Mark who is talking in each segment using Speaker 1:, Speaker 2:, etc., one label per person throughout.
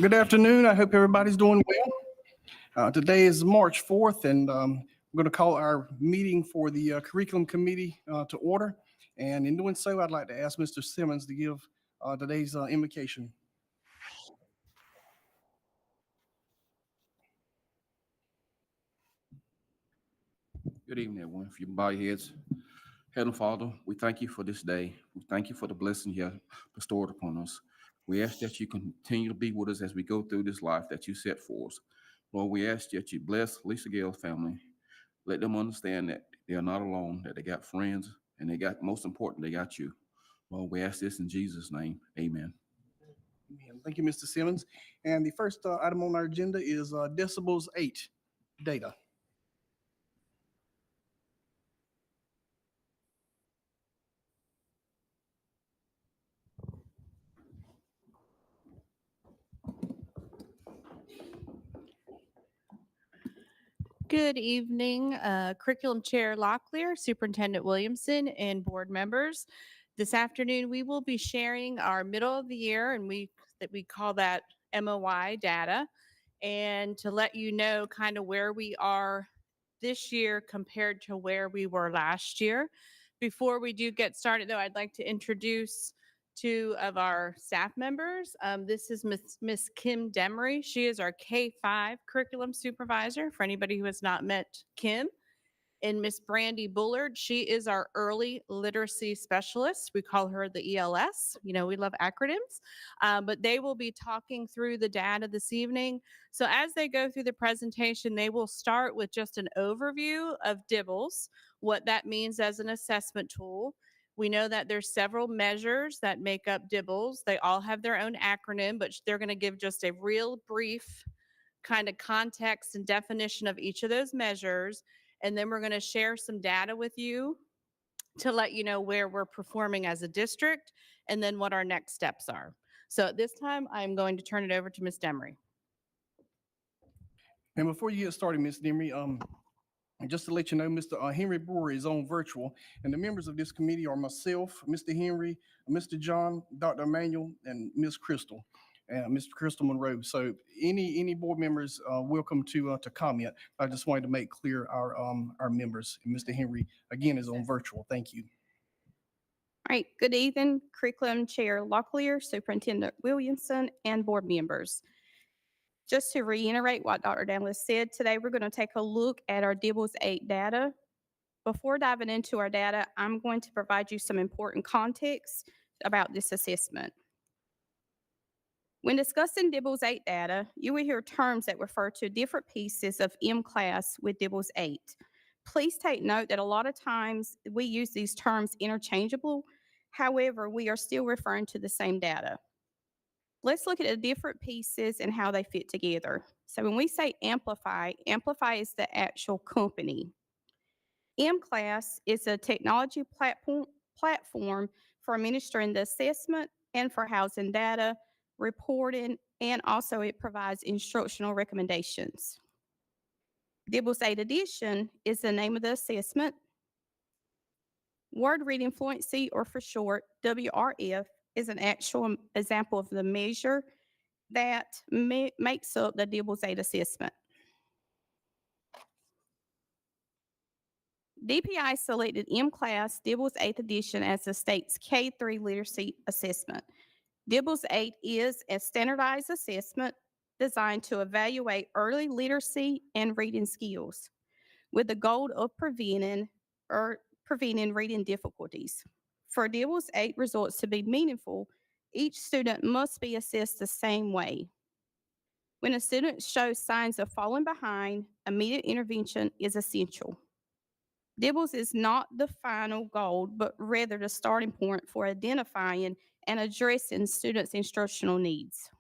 Speaker 1: Good afternoon. I hope everybody's doing well. Today is March 4th, and I'm going to call our meeting for the Curriculum Committee to order. And in doing so, I'd like to ask Mr. Simmons to give today's invocation.
Speaker 2: Good evening, everyone. If you can bow your heads. Heavenly Father, we thank you for this day. We thank you for the blessing you have bestowed upon us. We ask that you continue to be with us as we go through this life that you set for us. Lord, we ask that you bless Lisa Gale's family. Let them understand that they are not alone, that they got friends, and most important, they got you. Lord, we ask this in Jesus' name. Amen.
Speaker 1: Thank you, Mr. Simmons. And the first item on our agenda is Decibels 8 data.
Speaker 3: Good evening, Curriculum Chair Locklear, Superintendent Williamson, and board members. This afternoon, we will be sharing our middle of the year, and we call that MOI data, and to let you know kind of where we are this year compared to where we were last year. Before we do get started, though, I'd like to introduce two of our staff members. This is Miss Kim Demery. She is our K-5 curriculum supervisor, for anybody who has not met Kim. And Miss Brandy Bullard, she is our early literacy specialist. We call her the ELS. You know, we love acronyms. But they will be talking through the data this evening. So as they go through the presentation, they will start with just an overview of Dibels, what that means as an assessment tool. We know that there's several measures that make up Dibels. They all have their own acronym, but they're going to give just a real brief kind of context and definition of each of those measures. And then we're going to share some data with you to let you know where we're performing as a district and then what our next steps are. So at this time, I'm going to turn it over to Ms. Demery.
Speaker 1: And before you get started, Ms. Demery, just to let you know, Mr. Henry Brewer is on virtual, and the members of this committee are myself, Mr. Henry, Mr. John, Dr. Emmanuel, and Ms. Crystal, Mr. Crystal Monroe. So any board members welcome to comment. I just wanted to make clear our members. And Mr. Henry, again, is on virtual. Thank you.
Speaker 4: All right, good evening, Curriculum Chair Locklear, Superintendent Williamson, and board members. Just to reiterate what Dr. Dibels said, today we're going to take a look at our Dibels 8 data. Before diving into our data, I'm going to provide you some important context about this assessment. When discussing Dibels 8 data, you will hear terms that refer to different pieces of M-class with Dibels 8. Please take note that a lot of times we use these terms interchangeable. However, we are still referring to the same data. Let's look at the different pieces and how they fit together. So when we say Amplify, Amplify is the actual company. M-Class is a technology platform for administering the assessment and for housing data, reporting, and also it provides instructional recommendations. Dibels 8 Edition is the name of the assessment. Word Reading Fluency, or for short, WRF, is an actual example of the measure that makes up the Dibels 8 assessment. DPI selected M-Class Dibels 8th Edition as the state's K-3 literacy assessment. Dibels 8 is a standardized assessment designed to evaluate early literacy and reading skills with the goal of preventing reading difficulties. For Dibels 8 results to be meaningful, each student must be assessed the same way. When a student shows signs of falling behind, immediate intervention is essential. Dibels is not the final goal, but rather the starting point for identifying and addressing students' instructional needs.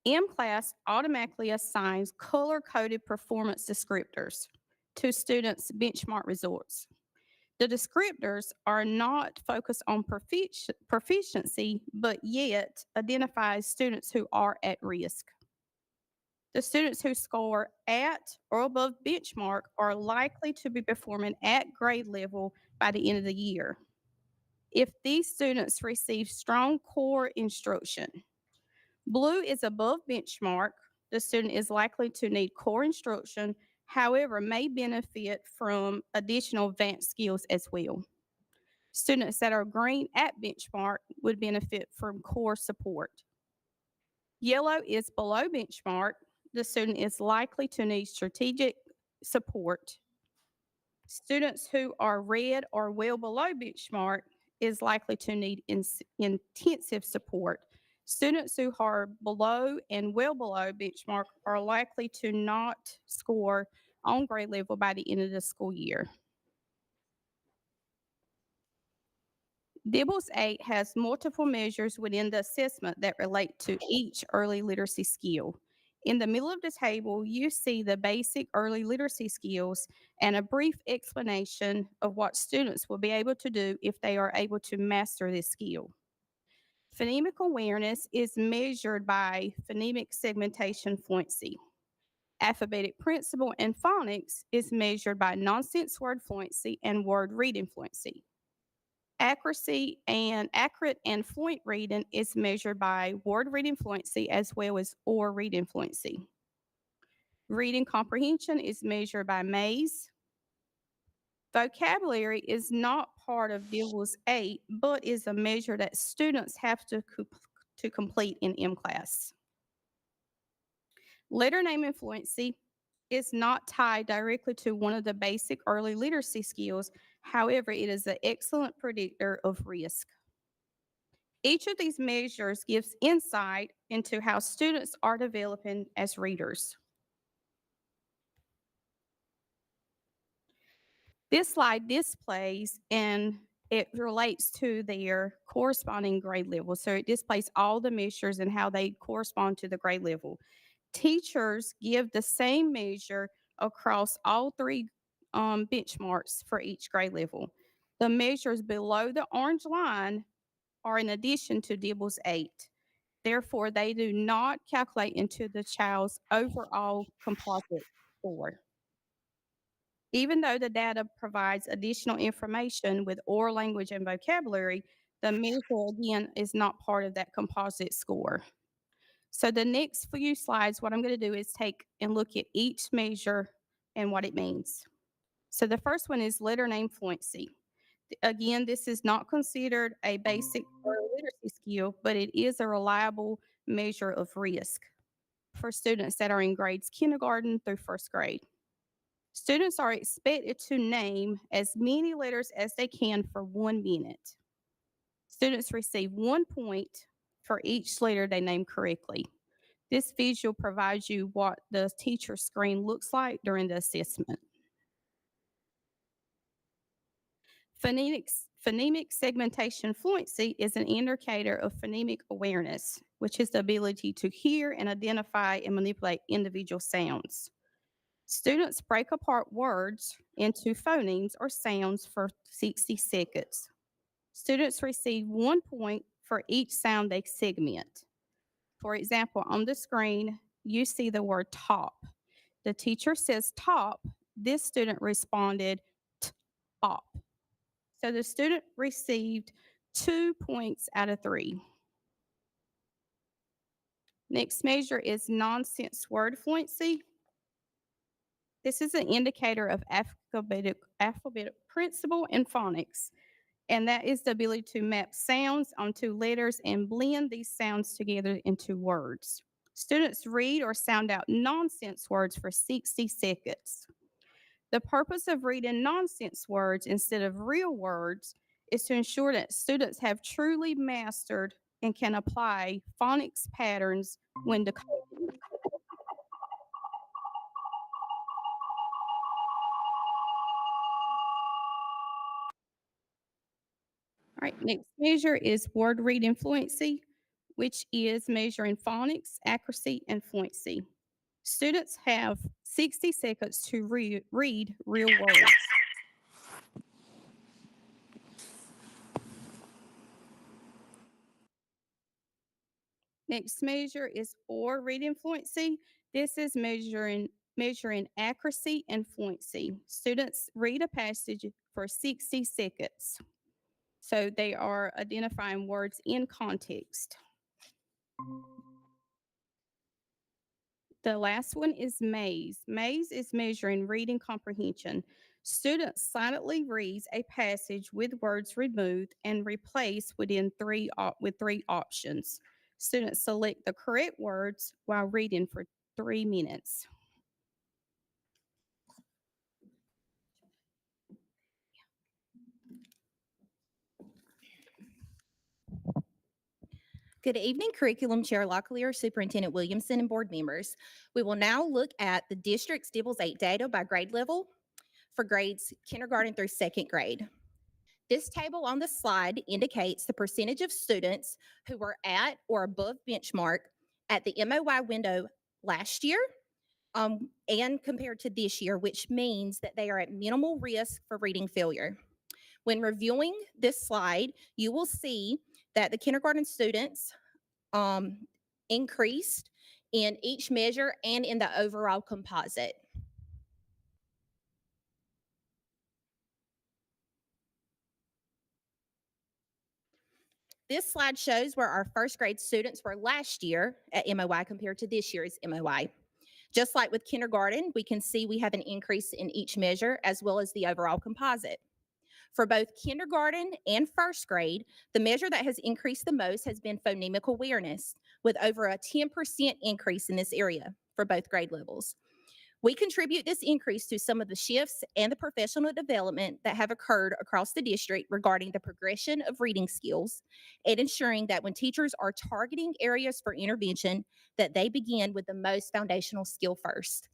Speaker 4: M-Class automatically assigns color-coded performance descriptors to students' benchmark results. The descriptors are not focused on proficiency, but yet identify students who are at risk. The students who score at or above benchmark are likely to be performing at grade level by the end of the year. if these students receive strong core instruction. Blue is above benchmark. The student is likely to need core instruction, however, may benefit from additional advanced skills as well. Students that are green at benchmark would benefit from core support. Yellow is below benchmark. The student is likely to need strategic support. Students who are red or well below benchmark is likely to need intensive support. Students who are below and well below benchmark are likely to not score on grade level by the end of the school year. Dibels 8 has multiple measures within the assessment that relate to each early literacy skill. In the middle of the table, you see the basic early literacy skills and a brief explanation of what students will be able to do if they are able to master this skill. Phonemic awareness is measured by phonemic segmentation fluency. Alphabetic principle and phonics is measured by nonsense word fluency and word reading fluency. Accuracy and accurate and fluent reading is measured by word reading fluency as well as oral reading fluency. Reading comprehension is measured by Mays. Vocabulary is not part of Dibels 8, but is a measure that students have to complete in M-Class. Letter naming fluency is not tied directly to one of the basic early literacy skills. However, it is an excellent predictor of risk. Each of these measures gives insight into how students are developing as readers. This slide displays and it relates to their corresponding grade level. So it displays all the measures and how they correspond to the grade level. Teachers give the same measure across all three benchmarks for each grade level. The measures below the orange line are in addition to Dibels 8. Therefore, they do not calculate into the child's overall composite score. Even though the data provides additional information with oral language and vocabulary, the measure again is not part of that composite score. So the next few slides, what I'm going to do is take and look at each measure and what it means. So the first one is letter name fluency. Again, this is not considered a basic early literacy skill, but it is a reliable measure of risk for students that are in grades kindergarten through first grade. Students are expected to name as many letters as they can for 1 minute. Students receive 1 point for each letter they name correctly. This visual provides you what the teacher's screen looks like during the assessment. Phonemic segmentation fluency is an indicator of phonemic awareness, which is the ability to hear and identify and manipulate individual sounds. Students break apart words into phonemes or sounds for 60 seconds. Students receive 1 point for each sound they segment. For example, on the screen, you see the word top. The teacher says top. This student responded top. So the student received 2 points out of 3. Next measure is nonsense word fluency. This is an indicator of alphabetic principle and phonics, and that is the ability to map sounds onto letters and blend these sounds together into words. Students read or sound out nonsense words for 60 seconds. The purpose of reading nonsense words instead of real words is to ensure that students have truly mastered and can apply phonics patterns when decoding. All right, next measure is word reading fluency, which is measuring phonics, accuracy, and fluency. Students have 60 seconds to read real words. Next measure is oral reading fluency. This is measuring accuracy and fluency. Students read a passage for 60 seconds. So they are identifying words in context. The last one is maze. Maze is measuring reading comprehension. Students silently reads a passage with words removed and replaced with three options. Students select the correct words while reading for 3 minutes.
Speaker 5: Good evening, Curriculum Chair Locklear, Superintendent Williamson, and board members. We will now look at the district's Dibels 8 data by grade level for grades kindergarten through second grade. This table on the slide indicates the percentage of students who were at or above benchmark at the MOI window last year and compared to this year, which means that they are at minimal risk for reading failure. When reviewing this slide, you will see that the kindergarten students increased in each measure and in the overall composite. This slide shows where our first grade students were last year at MOI compared to this year's MOI. Just like with kindergarten, we can see we have an increase in each measure as well as the overall composite. For both kindergarten and first grade, the measure that has increased the most has been phonemic awareness, with over a 10% increase in this area for both grade levels. We contribute this increase to some of the shifts and the professional development that have occurred across the district regarding the progression of reading skills and ensuring that when teachers are targeting areas for intervention, that they begin with the most foundational skill first.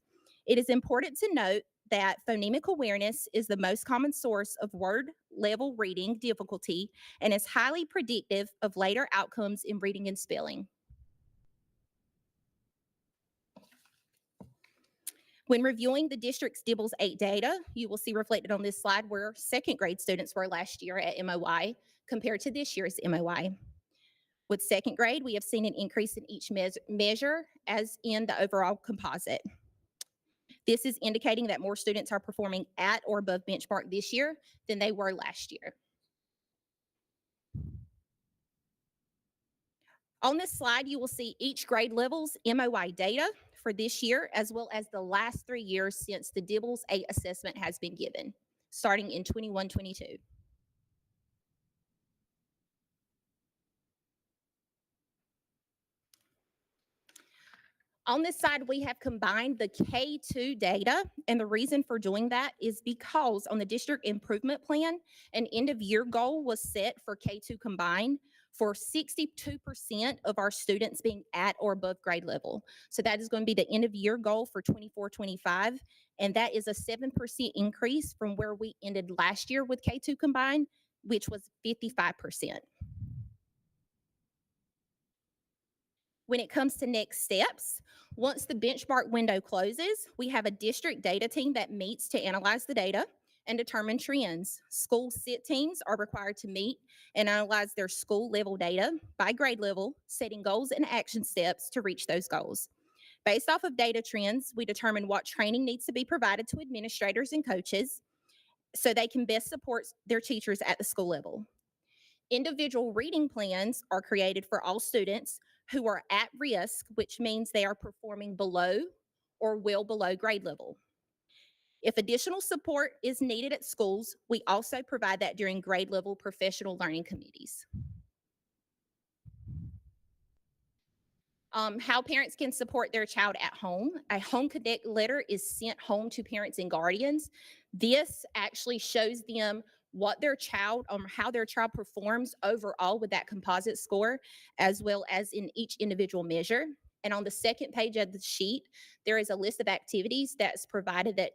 Speaker 5: It is important to note that phonemic awareness is the most common source of word level reading difficulty and is highly predictive of later outcomes in reading and spelling. When reviewing the district's Dibels 8 data, you will see reflected on this slide where second grade students were last year at MOI compared to this year's MOI. With second grade, we have seen an increase in each measure as in the overall composite. This is indicating that more students are performing at or above benchmark this year than they were last year. On this slide, you will see each grade level's MOI data for this year, as well as the last 3 years since the Dibels 8 assessment has been given, starting in 21-22. On this side, we have combined the K2 data, and the reason for doing that is because on the district improvement plan, an end of year goal was set for K2 combined for 62% of our students being at or above grade level. So that is going to be the end of year goal for 24-25, and that is a 7% increase from where we ended last year with K2 combined, which was 55%. When it comes to next steps, once the benchmark window closes, we have a district data team that meets to analyze the data and determine trends. School SIT teams are required to meet and analyze their school level data by grade level, setting goals and action steps to reach those goals. Based off of data trends, we determine what training needs to be provided to administrators and coaches so they can best support their teachers at the school level. Individual reading plans are created for all students who are at risk, which means they are performing below or well below grade level. If additional support is needed at schools, we also provide that during grade level professional learning committees. How parents can support their child at home. A Home Connect letter is sent home to parents and guardians. This actually shows them what their child, how their child performs overall with that composite score, as well as in each individual measure. And on the second page of the sheet, there is a list of activities that's provided that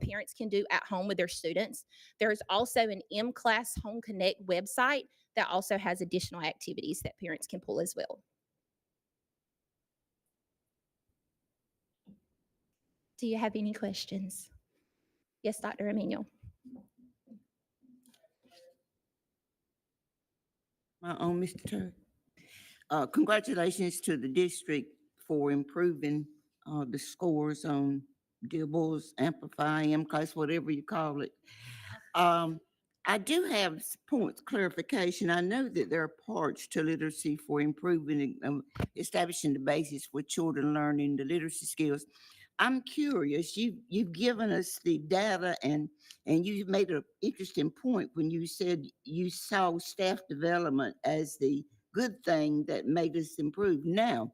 Speaker 5: parents can do at home with their students. There is also an M-Class Home Connect website that also has additional activities that parents can pull as well. Do you have any questions? Yes, Dr. Emmanuel.
Speaker 6: My own, Mr. Turk. Congratulations to the district for improving the scores on Dibels, Amplify, M-Class, whatever you call it. I do have points clarification. I know that there are parts to literacy for improving and establishing the basis for children learning the literacy skills. I'm curious, you've given us the data and you made an interesting point when you said you saw staff development as the good thing that made us improve. Now,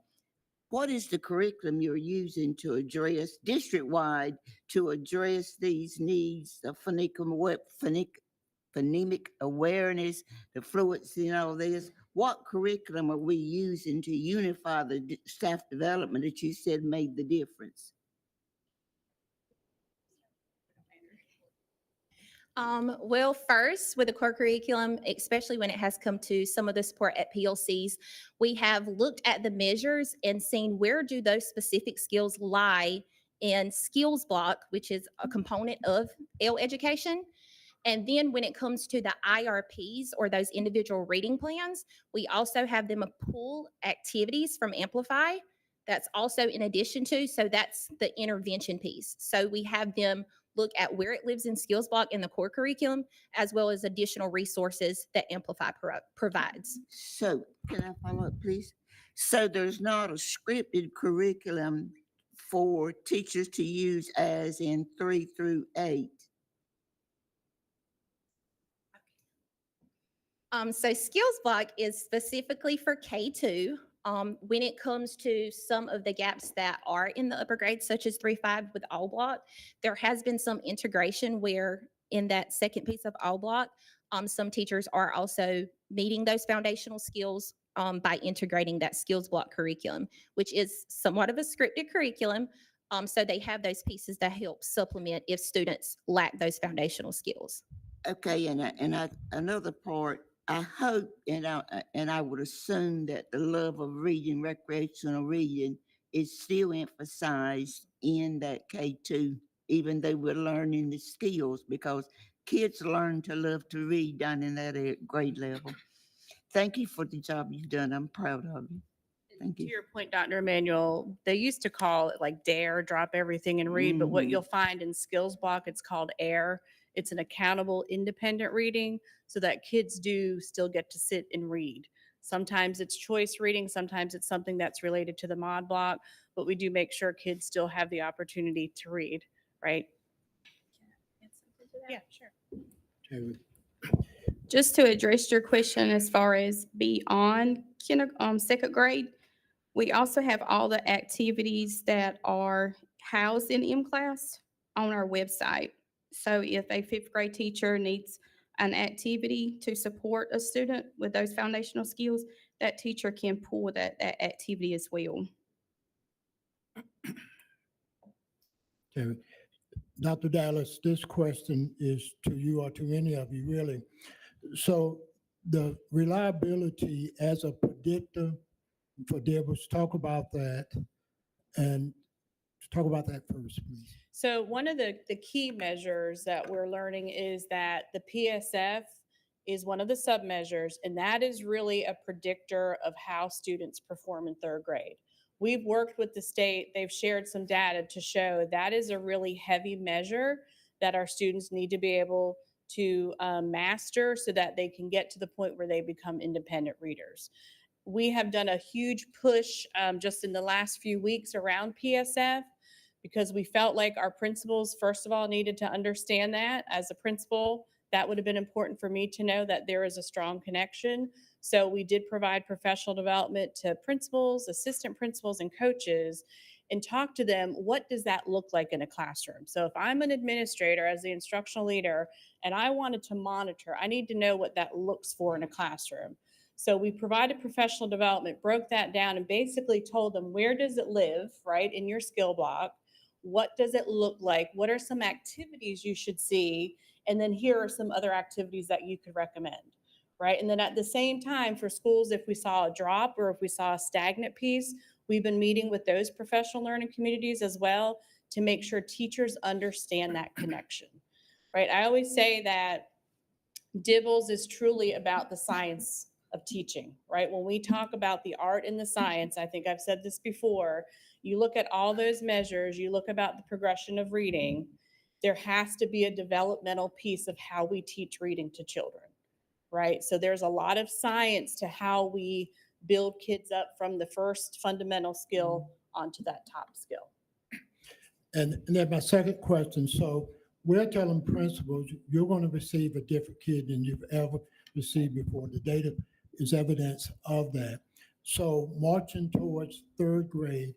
Speaker 6: what is the curriculum you're using to address district-wide to address these needs of phonemic awareness, the fluency and all this? What curriculum are we using to unify the staff development that you said made the difference?
Speaker 5: Well, first, with the core curriculum, especially when it has come to some of the support at PLCs, we have looked at the measures and seen where do those specific skills lie in skills block, which is a component of L education. And then when it comes to the IRPs or those individual reading plans, we also have them pull activities from Amplify. That's also in addition to, so that's the intervention piece. So we have them look at where it lives in skills block in the core curriculum, as well as additional resources that Amplify provides.
Speaker 6: So, can I follow up, please? So there's not a scripted curriculum for teachers to use as in 3 through 8?
Speaker 5: So skills block is specifically for K2. When it comes to some of the gaps that are in the upper grades, such as 3-5 with all block, there has been some integration where in that second piece of all block, some teachers are also meeting those foundational skills by integrating that skills block curriculum, which is somewhat of a scripted curriculum. So they have those pieces that help supplement if students lack those foundational skills.
Speaker 6: Okay, another part, I hope and I would assume that the love of reading, recreational reading, is still emphasized in that K2, even though we're learning the skills, because kids learn to love to read down in that grade level. Thank you for the job you've done. I'm proud of you. Thank
Speaker 3: To
Speaker 6: you.
Speaker 3: your point, Dr. Emmanuel, they used to call it like DARE, drop everything and read, but what
Speaker 6: Mhm.
Speaker 3: you'll find in skills block, it's called AIR. It's an accountable, independent reading so that kids do still get to sit and read. Sometimes it's choice reading, sometimes it's something that's related to the mod block, but we do make sure kids still have the opportunity to read, right? Yeah, sure.
Speaker 4: Just to address your question as far as beyond second grade, we also have all the activities that are housed in M-Class on our website. So if a fifth grade teacher needs an activity to support a student with those foundational skills, that teacher can pull that activity as well.
Speaker 7: Okay. Dr. Dallas, this question is to you or to any of you, really. So the reliability as a predictor for Dibels, talk about that and talk about that first, please.
Speaker 3: So one of the key measures that we're learning is that the PSF is one of the sub-measures, and that is really a predictor of how students perform in third grade. We've worked with the state. They've shared some data to show that is a really heavy measure that our students need to be able to master so that they can get to the point where they become independent readers. We have done a huge push just in the last few weeks around PSF because we felt like our principals, first of all, needed to understand that. As a principal, that would have been important for me to know that there is a strong connection. So we did provide professional development to principals, assistant principals, and coaches and talk to them, what does that look like in a classroom? So if I'm an administrator as the instructional leader and I wanted to monitor, I need to know what that looks for in a classroom. So we provided professional development, broke that down, and basically told them, where does it live, right, in your skill block? What does it look like? What are some activities you should see? And then here are some other activities that you could recommend, right? And then at the same time for schools, if we saw a drop or if we saw a stagnant piece, we've been meeting with those professional learning communities as well to make sure teachers understand that connection, right? I always say that Dibels is truly about the science of teaching, right? When we talk about the art and the science, I think I've said this before, you look at all those measures, you look about the progression of reading, there has to be a developmental piece of how we teach reading to children, right? So there's a lot of science to how we build kids up from the first fundamental skill onto that top skill.
Speaker 7: And then my second question, so we're telling principals, you're going to receive a different kid than you've ever received before. The data is evidence of that. So marching towards third grade,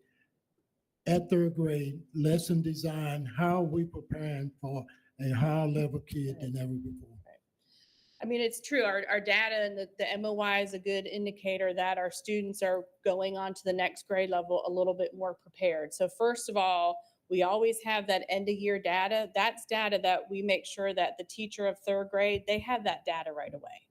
Speaker 7: at third grade, lesson design, how are we preparing for a higher level kid than ever before?
Speaker 3: I mean, it's true. Our data and the MOI is a good indicator that our students are going on to the next grade level a little bit more prepared. So first of all, we always have that end of year data. That's data that we make sure that the teacher of third grade, they have that data right away,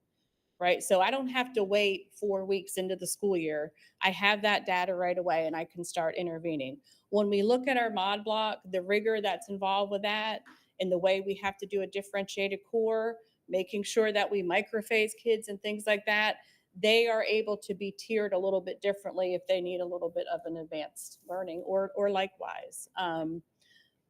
Speaker 3: right? So I don't have to wait 4 weeks into the school year. I have that data right away and I can start intervening. When we look at our mod block, the rigor that's involved with that and the way we have to do a differentiated core, making sure that we microphase kids and things like that, they are able to be tiered a little bit differently if they need a little bit of an advanced learning or likewise.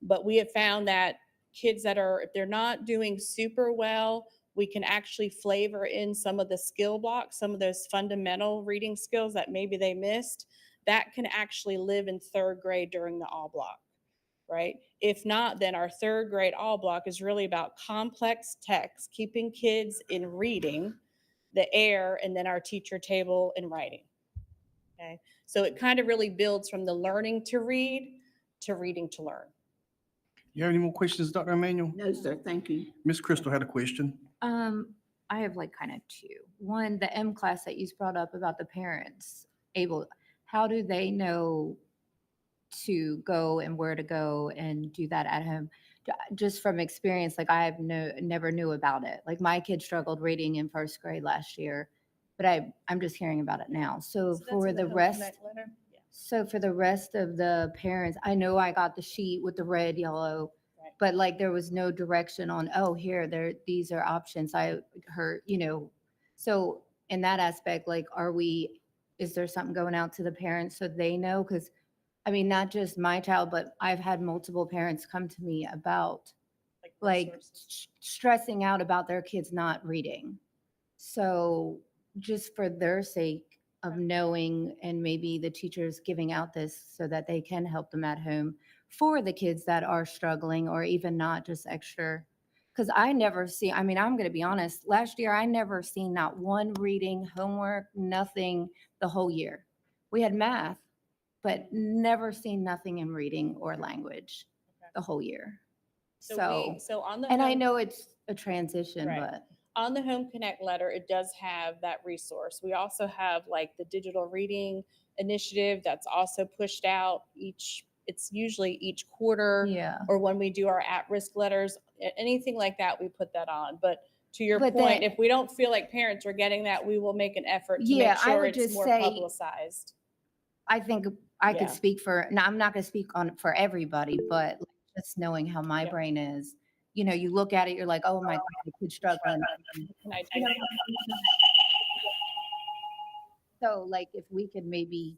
Speaker 3: But we have found that kids that are, if they're not doing super well, we can actually flavor in some of the skill blocks, some of those fundamental reading skills that maybe they missed, that can actually live in third grade during the all block, right? If not, then our third grade all block is really about complex text, keeping kids in reading, the air, and then our teacher table and writing. Okay, so it kind of really builds from the learning to read to reading to learn.
Speaker 1: You have any more questions, Dr. Emmanuel?
Speaker 6: No, sir, thank you.
Speaker 1: Ms. Crystal had a question.
Speaker 8: I have like kind of two. One, the M class that you brought up about the parents how do they know to go and where to go and do that at home? Just from experience, like I have never knew about it. Like my kid struggled reading in first grade last year, but I'm just hearing about it now. So
Speaker 3: that's
Speaker 8: for
Speaker 3: in
Speaker 8: the
Speaker 3: Home
Speaker 8: rest,
Speaker 3: Connect letter. Yeah.
Speaker 8: so for the rest of the parents, I know I got the sheet with the red, yellow,
Speaker 3: Right.
Speaker 8: but like there was no direction on, oh, these are options. I heard, so in that aspect, like, is there something going out to the parents so they know? Because I mean, not just my child, but I've had multiple parents come to me about like
Speaker 3: resources.
Speaker 8: stressing out about their kids not reading. So just for their sake of knowing, and maybe the teachers giving out this so that they can help them at home for the kids that are struggling or even not just extra. Because I'm going to be honest, last year I never seen not one reading, homework, nothing the whole year. We had math, but never seen nothing in reading or language the whole year.
Speaker 3: So on the
Speaker 8: and I
Speaker 3: Home-
Speaker 8: know it's a transition,
Speaker 3: Right.
Speaker 8: but
Speaker 3: on the Home Connect letter, it does have that resource. We also have like the digital reading initiative that's also pushed out it's usually each quarter
Speaker 8: yeah.
Speaker 3: or when we do our at-risk letters, anything like that, we put that on. But to your
Speaker 8: But
Speaker 3: point,
Speaker 8: then-
Speaker 3: if we don't feel like parents are getting that, we will make an effort to
Speaker 8: Yeah,
Speaker 3: make
Speaker 8: I
Speaker 3: sure
Speaker 8: would
Speaker 3: it's
Speaker 8: just
Speaker 3: more
Speaker 8: say-
Speaker 3: publicized.
Speaker 8: I think I
Speaker 3: Yeah.
Speaker 8: could speak for, now I'm not going to speak on for everybody, but just knowing how my
Speaker 3: Yep.
Speaker 8: brain is, you look at it, you're like, oh my God, the kid's struggling.
Speaker 3: Can I
Speaker 8: You know, So like if we could maybe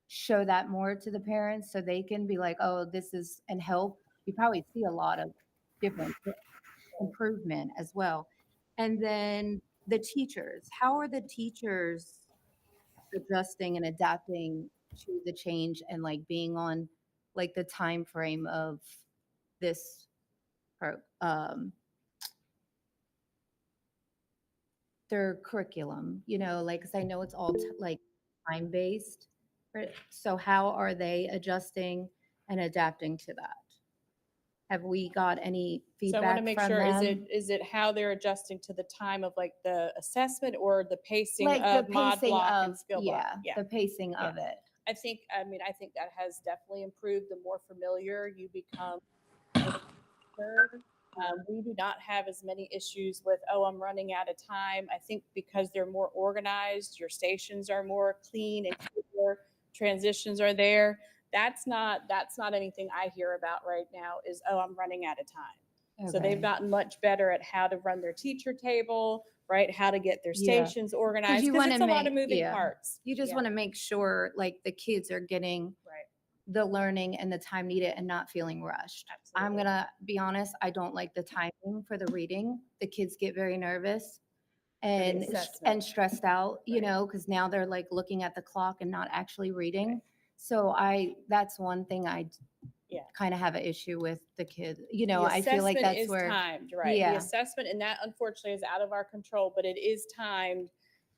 Speaker 8: show that more to the parents so they can be like, oh, this is, and help, you probably see a lot of different improvement as well. And then the teachers, how are the teachers adjusting and adapting to the change and like being on like the time frame of this their curriculum, like, because I know it's all like time based. So how are they adjusting and adapting to that? Have we got any
Speaker 3: So I want
Speaker 8: feedback
Speaker 3: to make
Speaker 8: from
Speaker 3: sure,
Speaker 8: them?
Speaker 3: is it how they're adjusting to the time of like the assessment or the pacing
Speaker 8: Like
Speaker 3: of
Speaker 8: the
Speaker 3: mod
Speaker 8: pacing
Speaker 3: block
Speaker 8: of,
Speaker 3: and skill block?
Speaker 8: the pacing
Speaker 3: Yeah.
Speaker 8: of it.
Speaker 3: I think that has definitely improved. The more familiar you become. We do not have as many issues with, oh, I'm running out of time. I think because they're more organized, your stations are more clean and clear, transitions are there. That's not anything I hear about right now is, oh, I'm running out of time. So they've
Speaker 8: Okay.
Speaker 3: gotten much better at how to run their teacher table, right? How to get their
Speaker 8: Yeah.
Speaker 3: stations organized.
Speaker 8: you
Speaker 3: Because
Speaker 8: wanna
Speaker 3: it's a lot of
Speaker 8: make-
Speaker 3: moving
Speaker 8: yeah.
Speaker 3: parts.
Speaker 8: You just
Speaker 3: Yeah.
Speaker 8: want to make sure like the kids are getting
Speaker 3: Right.
Speaker 8: the learning and the time needed and not feeling rushed. I'm gonna be honest, I don't like the timing for the reading. The kids get very nervous and
Speaker 3: assessment.
Speaker 8: stressed out, you
Speaker 3: Right.
Speaker 8: know, because now they're like looking at the clock and not actually reading. So that's one thing I
Speaker 3: Yeah.
Speaker 8: kind of have an issue with the kid. You
Speaker 3: The
Speaker 8: know, I feel like
Speaker 3: assessment
Speaker 8: that's
Speaker 3: is
Speaker 8: where,
Speaker 3: timed, right? The
Speaker 8: yeah.
Speaker 3: assessment, and that unfortunately is out of our control, but it is timed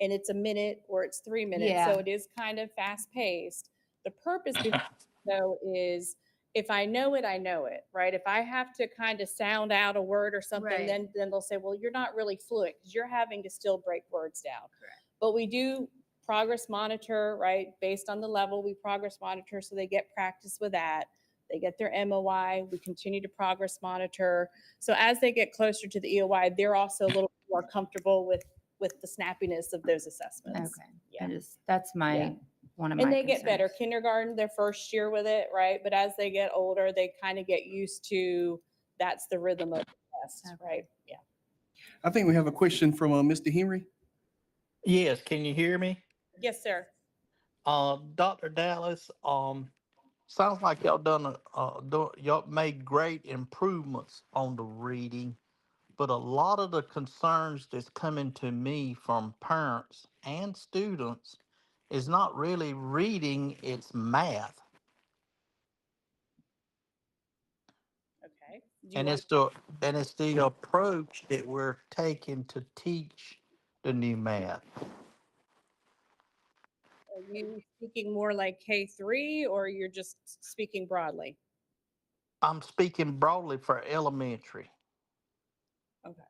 Speaker 3: and it's a minute or it's 3 minutes.
Speaker 8: Yeah.
Speaker 3: So it is kind of fast paced. The purpose though is if I know it, I know it, right? If I have to kind of sound out a word or something,
Speaker 8: Right.
Speaker 3: then they'll say, well, you're not really fluent because you're having to still break words down.
Speaker 8: Correct.
Speaker 3: But we do progress monitor, right? Based on the level, we progress monitor so they get practice with that. They get their MOI. We continue to progress monitor. So as they get closer to the EOI, they're also a little more comfortable with the snappiness of those assessments.
Speaker 8: Okay.
Speaker 3: Yeah.
Speaker 8: That's my,
Speaker 3: Yeah.
Speaker 8: one of my
Speaker 3: And they get better.
Speaker 8: concerns.
Speaker 3: Kindergarten, their first year with it, right? But as they get older, they kind of get used to that's the rhythm of the test,
Speaker 8: Okay.
Speaker 3: right? Yeah.
Speaker 1: I think we have a question from Mr. Henry.
Speaker 9: Yes, can you hear me?
Speaker 3: Yes, sir.
Speaker 9: Dr. Dallas, sounds like y'all y'all made great improvements on the reading, but a lot of the concerns that's coming to me from parents and students is not really reading, it's math.
Speaker 3: Okay. Do you
Speaker 9: And
Speaker 3: want,
Speaker 9: it's the approach that we're taking to teach the new math.
Speaker 3: are you speaking more like K3 or you're just speaking broadly?
Speaker 9: I'm speaking broadly for elementary.
Speaker 3: Okay.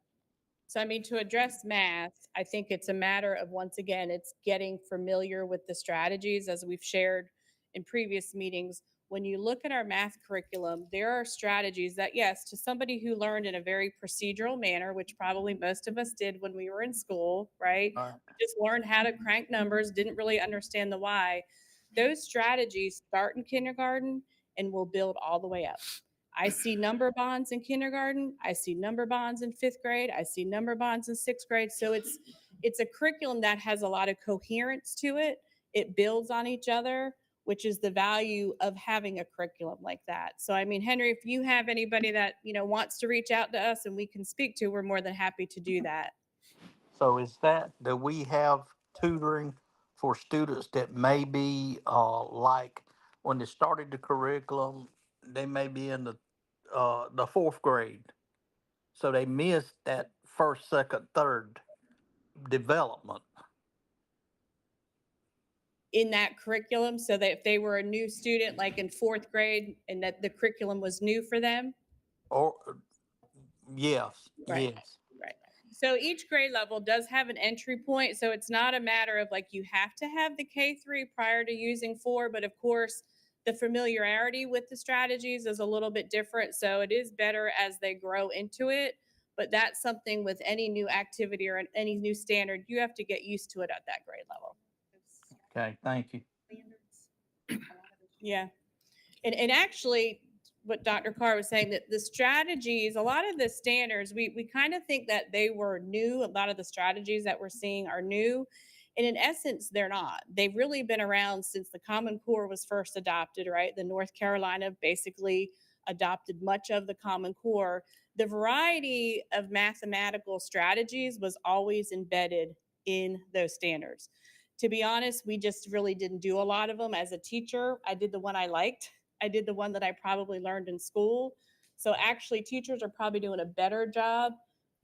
Speaker 3: So, I mean, to address math, I think it's a matter of, once again, it's getting familiar with the strategies as we've shared in previous meetings. When you look at our math curriculum, there are strategies that, yes, to somebody who learned in a very procedural manner, which probably most of us did when we were in school, right? Just learned how to crank numbers, didn't really understand the why. Those strategies start in kindergarten and will build all the way up. I see number bonds in kindergarten. I see number bonds in 5th grade. I see number bonds in 6th grade. So it's a curriculum that has a lot of coherence to it. It builds on each other, which is the value of having a curriculum like that. So, I mean, Henry, if you have anybody that, wants to reach out to us and we can speak to, we're more than happy to do that.
Speaker 9: So is that, do we have tutoring for students that may be like when they started the curriculum, they may be in the 4th grade. So they missed that first, second, third development.
Speaker 3: In that curriculum, so that if they were a new student, like in 4th grade, and that the curriculum was new for them.
Speaker 9: Or yes,
Speaker 3: Right.
Speaker 9: yes.
Speaker 3: Right. So each grade level does have an entry point. So it's not a matter of like you have to have the K3 prior to using 4, but of course, the familiarity with the strategies is a little bit different. So it is better as they grow into it. But that's something with any new activity or any new standard, you have to get used to it at that grade level.
Speaker 9: Okay, thank you.
Speaker 3: Yeah. And actually, what Dr. Carr was saying, that the strategies, a lot of the standards, we kind of think that they were new. A lot of the strategies that we're seeing are new. And in essence, they're not. They've really been around since the Common Core was first adopted, right? The North Carolina basically adopted much of the Common Core. The variety of mathematical strategies was always embedded in those standards. To be honest, we just really didn't do a lot of them. As a teacher, I did the one I liked. I did the one that I probably learned in school. So actually, teachers are probably doing a better job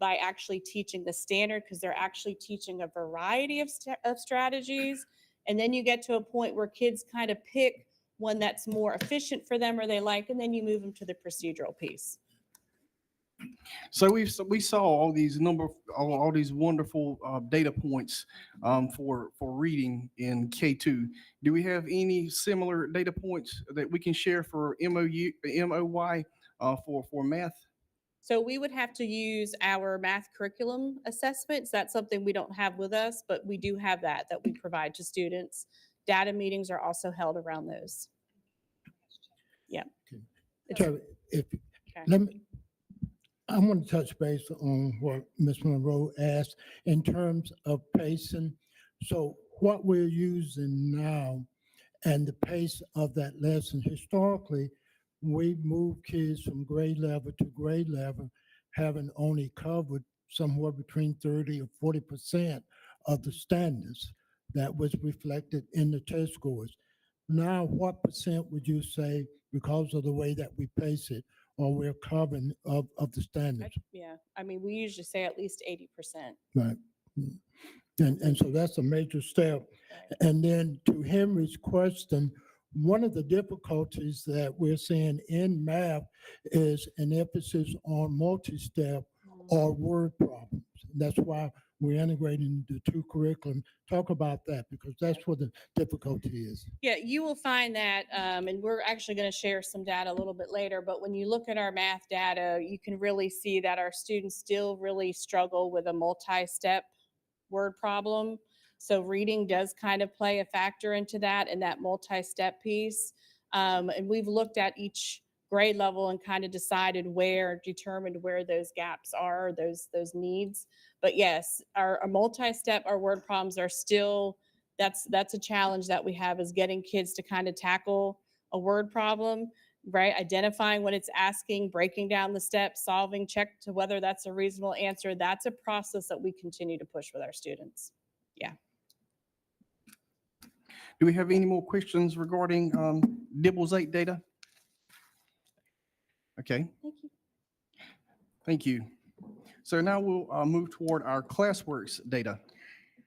Speaker 3: by actually teaching the standard because they're actually teaching a variety of strategies. And then you get to a point where kids kind of pick one that's more efficient for them or they like, and then you move them to the procedural piece.
Speaker 1: So we saw all these all these wonderful data points for reading in K2. Do we have any similar data points that we can share for MOY for math?
Speaker 3: So we would have to use our math curriculum assessments. That's something we don't have with us, but we do have that we provide to students. Data meetings are also held around those. Yeah.
Speaker 7: So I want to touch base on what Ms. Monroe asked in terms of pacing. So what we're using now and the pace of that lesson. Historically, we moved kids from grade level to grade level, having only covered somewhere between 30 or 40% of the standards that was reflected in the test scores. Now, what percent would you say, because of the way that we pace it, or we're covering of the standards?
Speaker 3: Yeah, I mean, we usually say at least 80%.
Speaker 7: Right. And so that's a major step. And then to Henry's question, one of the difficulties that we're seeing in math is an emphasis on multi-step or word problems. That's why we're integrating the two curriculum. Talk about that, because that's where the difficulty is.
Speaker 3: Yeah, you will find that, and we're actually going to share some data a little bit later, but when you look at our math data, you can really see that our students still really struggle with a multi-step word problem. So reading does kind of play a factor into that and that multi-step piece. And we've looked at each grade level and kind of determined where those gaps are, those needs. But yes, our multi-step, our word problems are still, that's a challenge that we have, is getting kids to kind of tackle a word problem, right? Identifying what it's asking, breaking down the steps, solving, check to whether that's a reasonable answer. That's a process that we continue to push with our students. Yeah.
Speaker 1: Do we have any more questions regarding Dibbles 8 data? Okay.
Speaker 3: Thank you.
Speaker 1: Thank you. So now we'll move toward our Classworks data.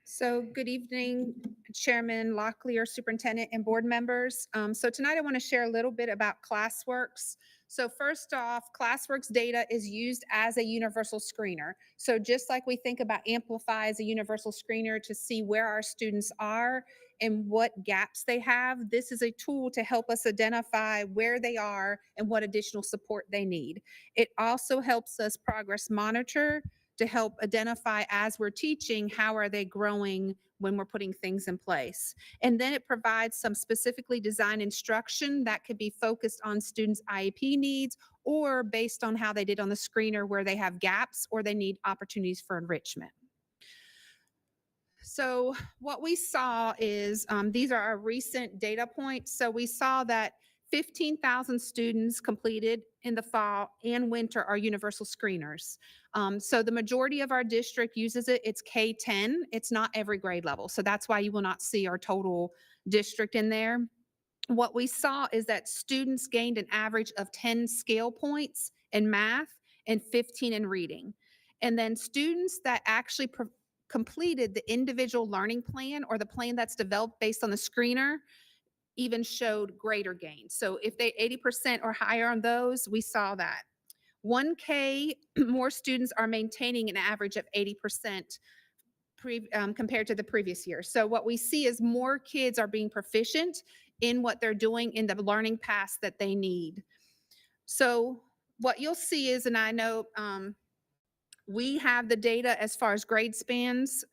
Speaker 10: So good evening, Chairman Locklear, Superintendent, and board members. So tonight I want to share a little bit about Classworks. So first off, Classworks data is used as a universal screener. So just like we think about Amplify as a universal screener to see where our students are and what gaps they have, this is a tool to help us identify where they are and what additional support they need. It also helps us progress monitor to help identify, as we're teaching, how are they growing when we're putting things in place. And then it provides some specifically designed instruction that could be focused on students' IEP needs or based on how they did on the screener where they have gaps or they need opportunities for enrichment. So what we saw is, these are our recent data points. So we saw that 15,000 students completed in the fall and winter our universal screeners. So the majority of our district uses it. It's K-10. It's not every grade level. So that's why you will not see our total district in there. What we saw is that students gained an average of 10 scale points in math and 15 in reading. And then students that actually completed the individual learning plan or the plan that's developed based on the screener even showed greater gains. So if they 80% or higher on those, we saw that. 1K, more students are maintaining an average of 80% compared to the previous year. So what we see is more kids are being proficient in what they're doing in the learning paths that they need. So what you'll see is, and I know we have the data as far as grade spans,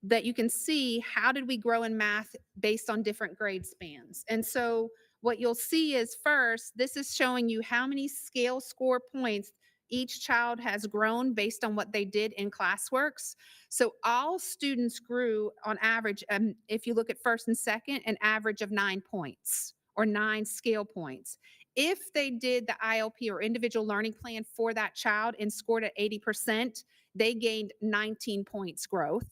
Speaker 10: that you can see how did we grow in math based on different grade spans. And so what you'll see is, first, this is showing you how many scale score points each child has grown based on what they did in Classworks. So all students grew on average, if you look at first and second, an average of 9 points or 9 scale points. If they did the ILP or individual learning plan for that child and scored at 80%, they gained 19 points growth.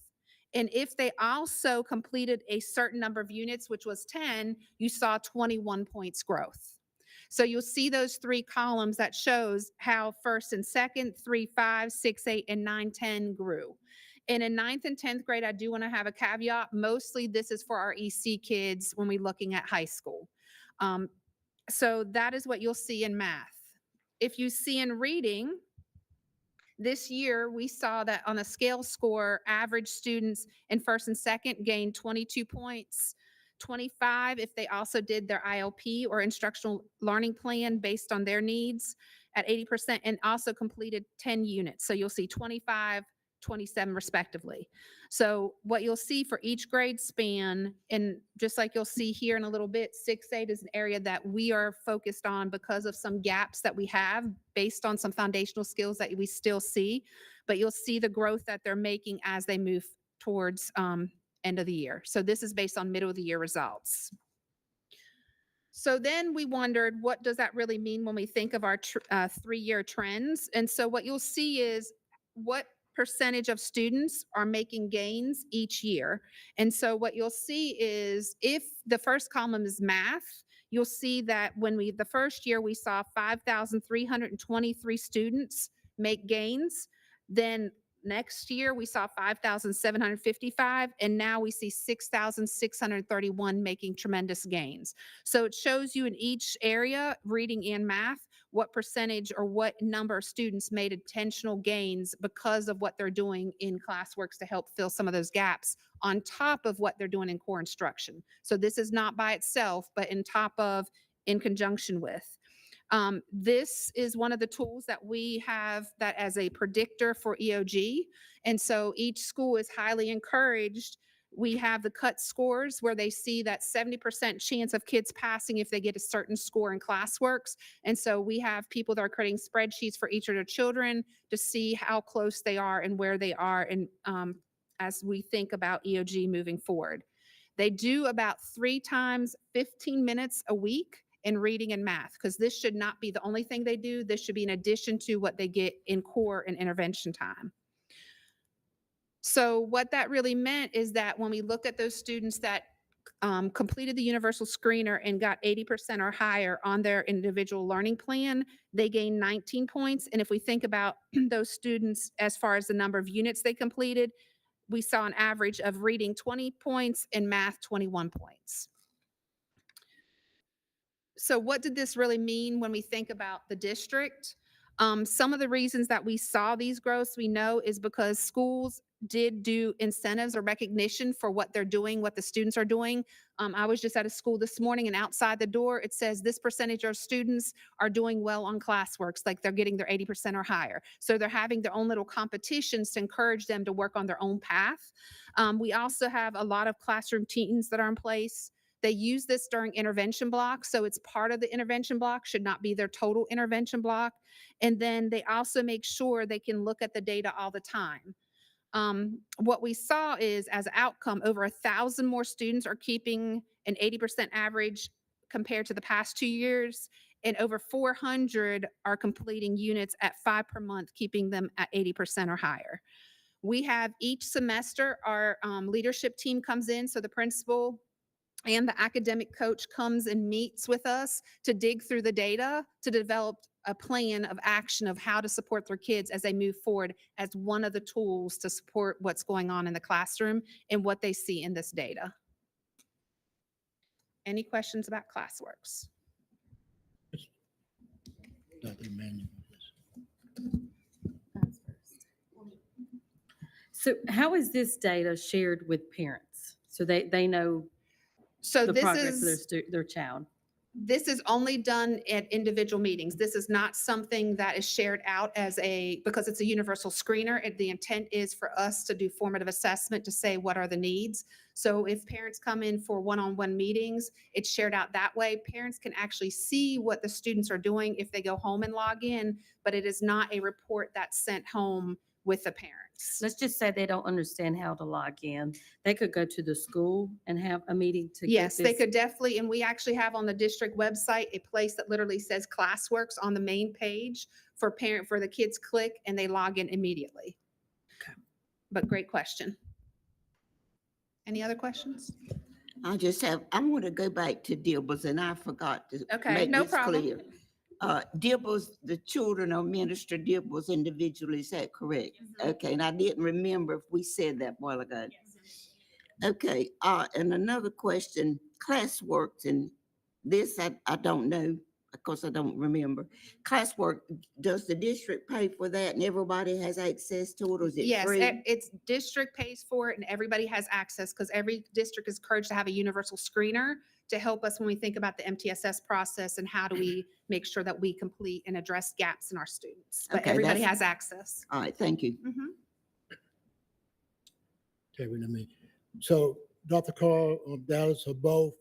Speaker 10: And if they also completed a certain number of units, which was 10, you saw 21 points growth. So you'll see those 3 columns that shows how first and second, 3, 5, 6, 8, and 9, 10 grew. And in 9th and 10th grade, I do want to have a caveat. Mostly this is for our EC kids when we're looking at high school. So that is what you'll see in math. If you see in reading, this year, we saw that on a scale score, average students in first and second gained 22 points, 25 if they also did their ILP or instructional learning plan based on their needs at 80%, and also completed 10 units. So you'll see 25, 27 respectively. So what you'll see for each grade span, and just like you'll see here in a little bit, 6-8 is an area that we are focused on because of some gaps that we have based on some foundational skills that we still see, but you'll see the growth that they're making as they move towards end of the year. So this is based on middle of the year results. So then we wondered, what does that really mean when we think of our 3-year trends? And so what you'll see is what percentage of students are making gains each year. And so what you'll see is if the first column is math, you'll see that the first year we saw 5,323 students make gains. Then next year we saw 5,755, and now we see 6,631 making tremendous gains. So it shows you in each area, reading and math, what percentage or what number of students made intentional gains because of what they're doing in Classworks to help fill some of those gaps on top of what they're doing in core instruction. So this is not by itself, but in conjunction with. This is one of the tools that we have that as a predictor for EOG. And so each school is highly encouraged. We have the cut scores where they see that 70% chance of kids passing if they get a certain score in Classworks. And so we have people that are creating spreadsheets for each of their children to see how close they are and where they are. And as we think about EOG moving forward, they do about 3 times 15 minutes a week in reading and math, because this should not be the only thing they do. This should be in addition to what they get in core and intervention time. So what that really meant is that when we look at those students that completed the universal screener and got 80% or higher on their individual learning plan, they gained 19 points. And if we think about those students as far as the number of units they completed, we saw an average of reading 20 points and math 21 points. So what did this really mean when we think about the district? Some of the reasons that we saw these growths, we know, is because schools did do incentives or recognition for what they're doing, what the students are doing. I was just at a school this morning, and outside the door, it says this percentage of students are doing well on Classworks, like they're getting their 80% or higher. So they're having their own little competitions to encourage them to work on their own path. We also have a lot of classroom teams that are in place. They use this during intervention blocks, so it's part of the intervention block, should not be their total intervention block. And then they also make sure they can look at the data all the time. What we saw is, as an outcome, over 1,000 more students are keeping an 80% average compared to the past 2 years, and over 400 are completing units at 5 per month, keeping them at 80% or higher. We have each semester, our leadership team comes in, so the principal and the academic coach comes and meets with us to dig through the data to develop a plan of action of how to support their kids as they move forward as one of the tools to support what's going on in the classroom and what they see in this data. Any questions about Classworks?
Speaker 7: Dr. Emmanuel.
Speaker 11: So how is this data shared with parents? So they know
Speaker 10: So
Speaker 11: the
Speaker 10: this
Speaker 11: progress of
Speaker 10: is
Speaker 11: their child?
Speaker 10: This is only done at individual meetings. This is not something that is shared out because it's a universal screener. The intent is for us to do formative assessment to say what are the needs. So if parents come in for one-on-one meetings, it's shared out that way. Parents can actually see what the students are doing if they go home and log in, but it is not a report that's sent home with the parents.
Speaker 11: Let's just say they don't understand how to log in. They could go to the school and have a meeting to get
Speaker 10: Yes, they
Speaker 11: this.
Speaker 10: could definitely, and we actually have on the district website a place that literally says Classworks on the main page for the kids click and they log in immediately.
Speaker 11: Okay.
Speaker 10: But great question. Any other questions?
Speaker 6: I want to go back to Dibels, and I forgot to
Speaker 10: Okay,
Speaker 6: make
Speaker 10: no
Speaker 6: this
Speaker 10: problem.
Speaker 6: clear. Dibels, the children are administered Dibels individually, is that correct? Okay, and I didn't remember if we said that a while ago. Okay, and another question, Classworks, and this I don't know, of course I don't remember. Classwork, does the district pay for that and everybody has access to it, or is it
Speaker 10: Yes,
Speaker 6: free?
Speaker 10: it's district pays for it and everybody has access because every district is encouraged to have a universal screener to help us when we think about the MTSS process and how do we make sure that we complete and address gaps in our students. But
Speaker 6: Okay,
Speaker 10: everybody
Speaker 6: that's-
Speaker 10: has access.
Speaker 6: All right, thank you.
Speaker 10: Mhm.
Speaker 7: Terry, let me, so Dr. Carl or Dallas are both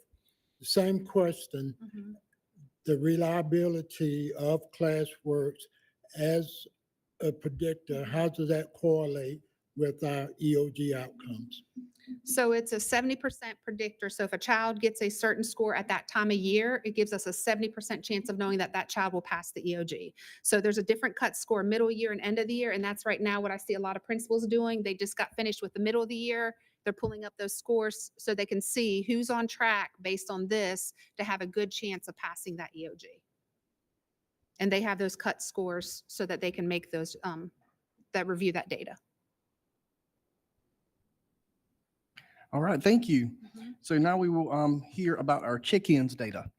Speaker 7: the same question.
Speaker 10: Mhm.
Speaker 7: The reliability of Classworks as a predictor, how does that correlate with our EOG outcomes?
Speaker 10: So it's a 70% predictor. So if a child gets a certain score at that time of year, it gives us a 70% chance of knowing that that child will pass the EOG. So there's a different cut score middle year and end of the year. And that's right now what I see a lot of principals doing. They just got finished with the middle of the year. They're pulling up those scores so they can see who's on track based on this to have a good chance of passing that EOG. And they have those cut scores so that they can make those, that review that data.
Speaker 1: All right, thank you. So now we will hear about our check-ins data.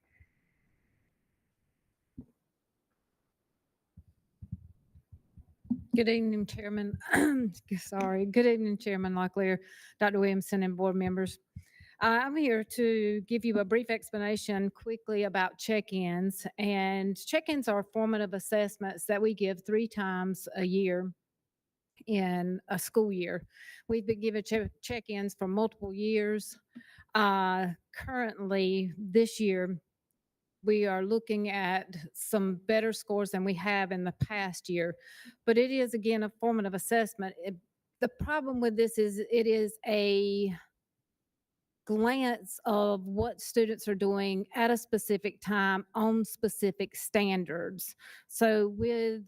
Speaker 12: Good evening, Chairman. Sorry. Good evening, Chairman Locklear, Dr. Williamson, and board members. I'm here to give you a brief explanation quickly about check-ins. And check-ins are formative assessments that we give 3 times a year in a school year. We've been giving check-ins for multiple years. Currently, this year, we are looking at some better scores than we have in the past year. But it is, again, a formative assessment. The problem with this is it is a glance of what students are doing at a specific time on specific standards. So with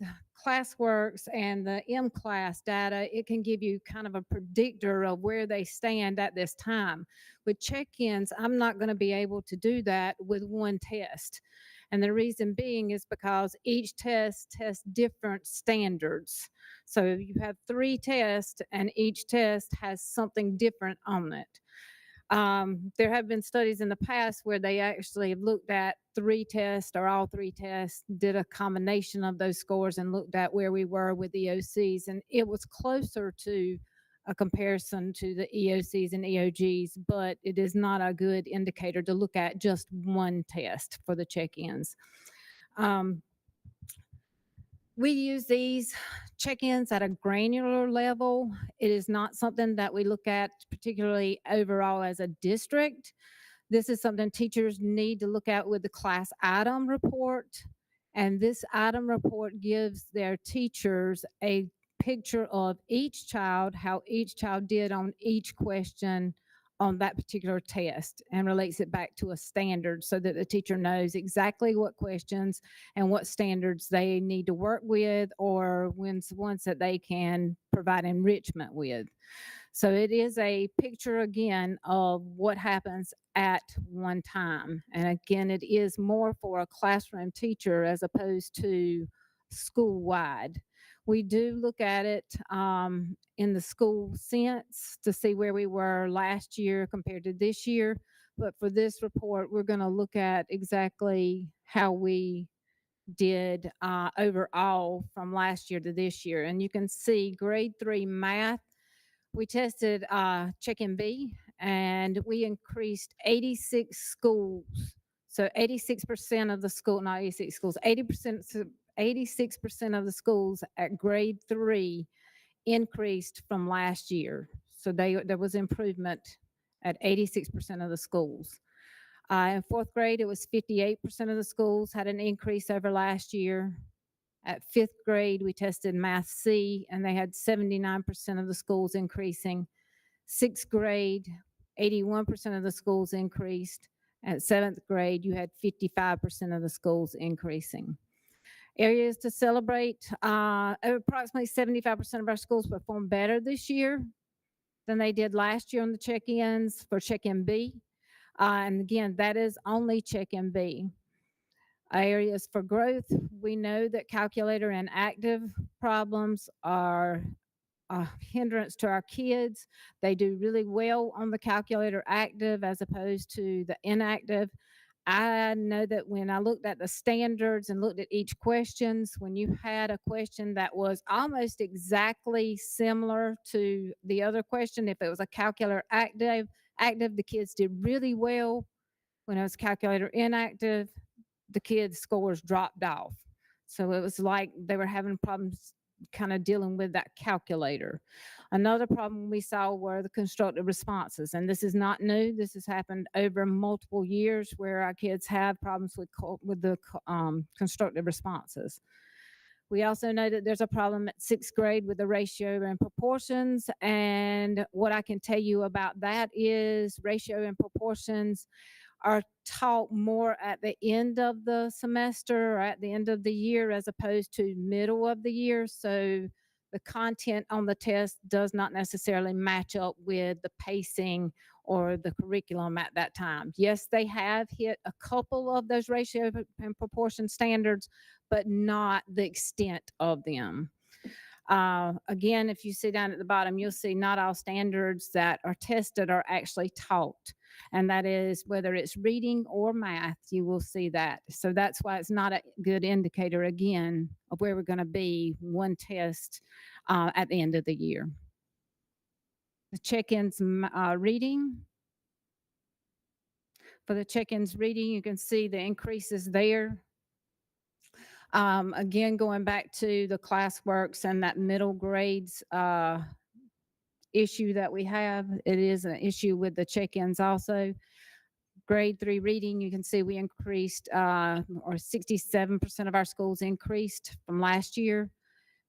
Speaker 12: Classworks and the M-Class data, it can give you kind of a predictor of where they stand at this time. With check-ins, I'm not going to be able to do that with one test. And the reason being is because each test tests different standards. So you have 3 tests and each test has something different on it. There have been studies in the past where they actually have looked at 3 tests or all 3 tests, did a combination of those scores and looked at where we were with EOCs. And it was closer to a comparison to the EOCs and EOGs, but it is not a good indicator to look at just one test for the check-ins. We use these check-ins at a granular level. It is not something that we look at particularly overall as a district. This is something teachers need to look at with the class item report. And this item report gives their teachers a picture of each child, how each child did on each question on that particular test, and relates it back to a standard so that the teacher knows exactly what questions and what standards they need to work with, or ones that they can provide enrichment with. So it is a picture again of what happens at one time. And again, it is more for a classroom teacher as opposed to school-wide. We do look at it in the school sense to see where we were last year compared to this year. But for this report, we're going to look at exactly how we did overall from last year to this year. And you can see grade 3 math, we tested check-in B, and we increased 86 schools. So 86% of the school, not 86 schools, 86% of the schools at grade 3 increased from last year. So there was improvement at 86% of the schools. In 4th grade, it was 58% of the schools had an increase over last year. At 5th grade, we tested Math C, and they had 79% of the schools increasing. 6th grade, 81% of the schools increased. At 7th grade, you had 55% of the schools increasing. Areas to celebrate, approximately 75% of our schools performed better this year than they did last year on the check-ins for check-in B. And again, that is only check-in B. Areas for growth, we know that calculator and active problems are a hindrance to our kids. They do really well on the calculator active as opposed to the inactive. I know that when I looked at the standards and looked at each questions, when you had a question that was almost exactly similar to the other question, if it was a calculator active, the kids did really well. When it was calculator inactive, the kids' scores dropped off. So it was like they were having problems kind of dealing with that calculator. Another problem we saw were the constructive responses. And this is not new. This has happened over multiple years where our kids have problems with the constructive responses. We also know that there's a problem at sixth grade with the ratio and proportions. And what I can tell you about that is ratio and proportions are taught more at the end of the semester or at the end of the year as opposed to middle of the year. So the content on the test does not necessarily match up with the pacing or the curriculum at that time. Yes, they have hit a couple of those ratio and proportion standards, but not the extent of them. Again, if you see down at the bottom, you'll see not all standards that are tested are actually taught. And that is whether it's reading or math, you will see that. So that's why it's not a good indicator, again, of where we're going to be one test at the end of the year. The check-ins reading. For the check-ins reading, you can see the increases there. Again, going back to the Classworks and that middle grades issue that we have, it is an issue with the check-ins also. Grade 3 reading, you can see we increased, or 67% of our schools increased from last year.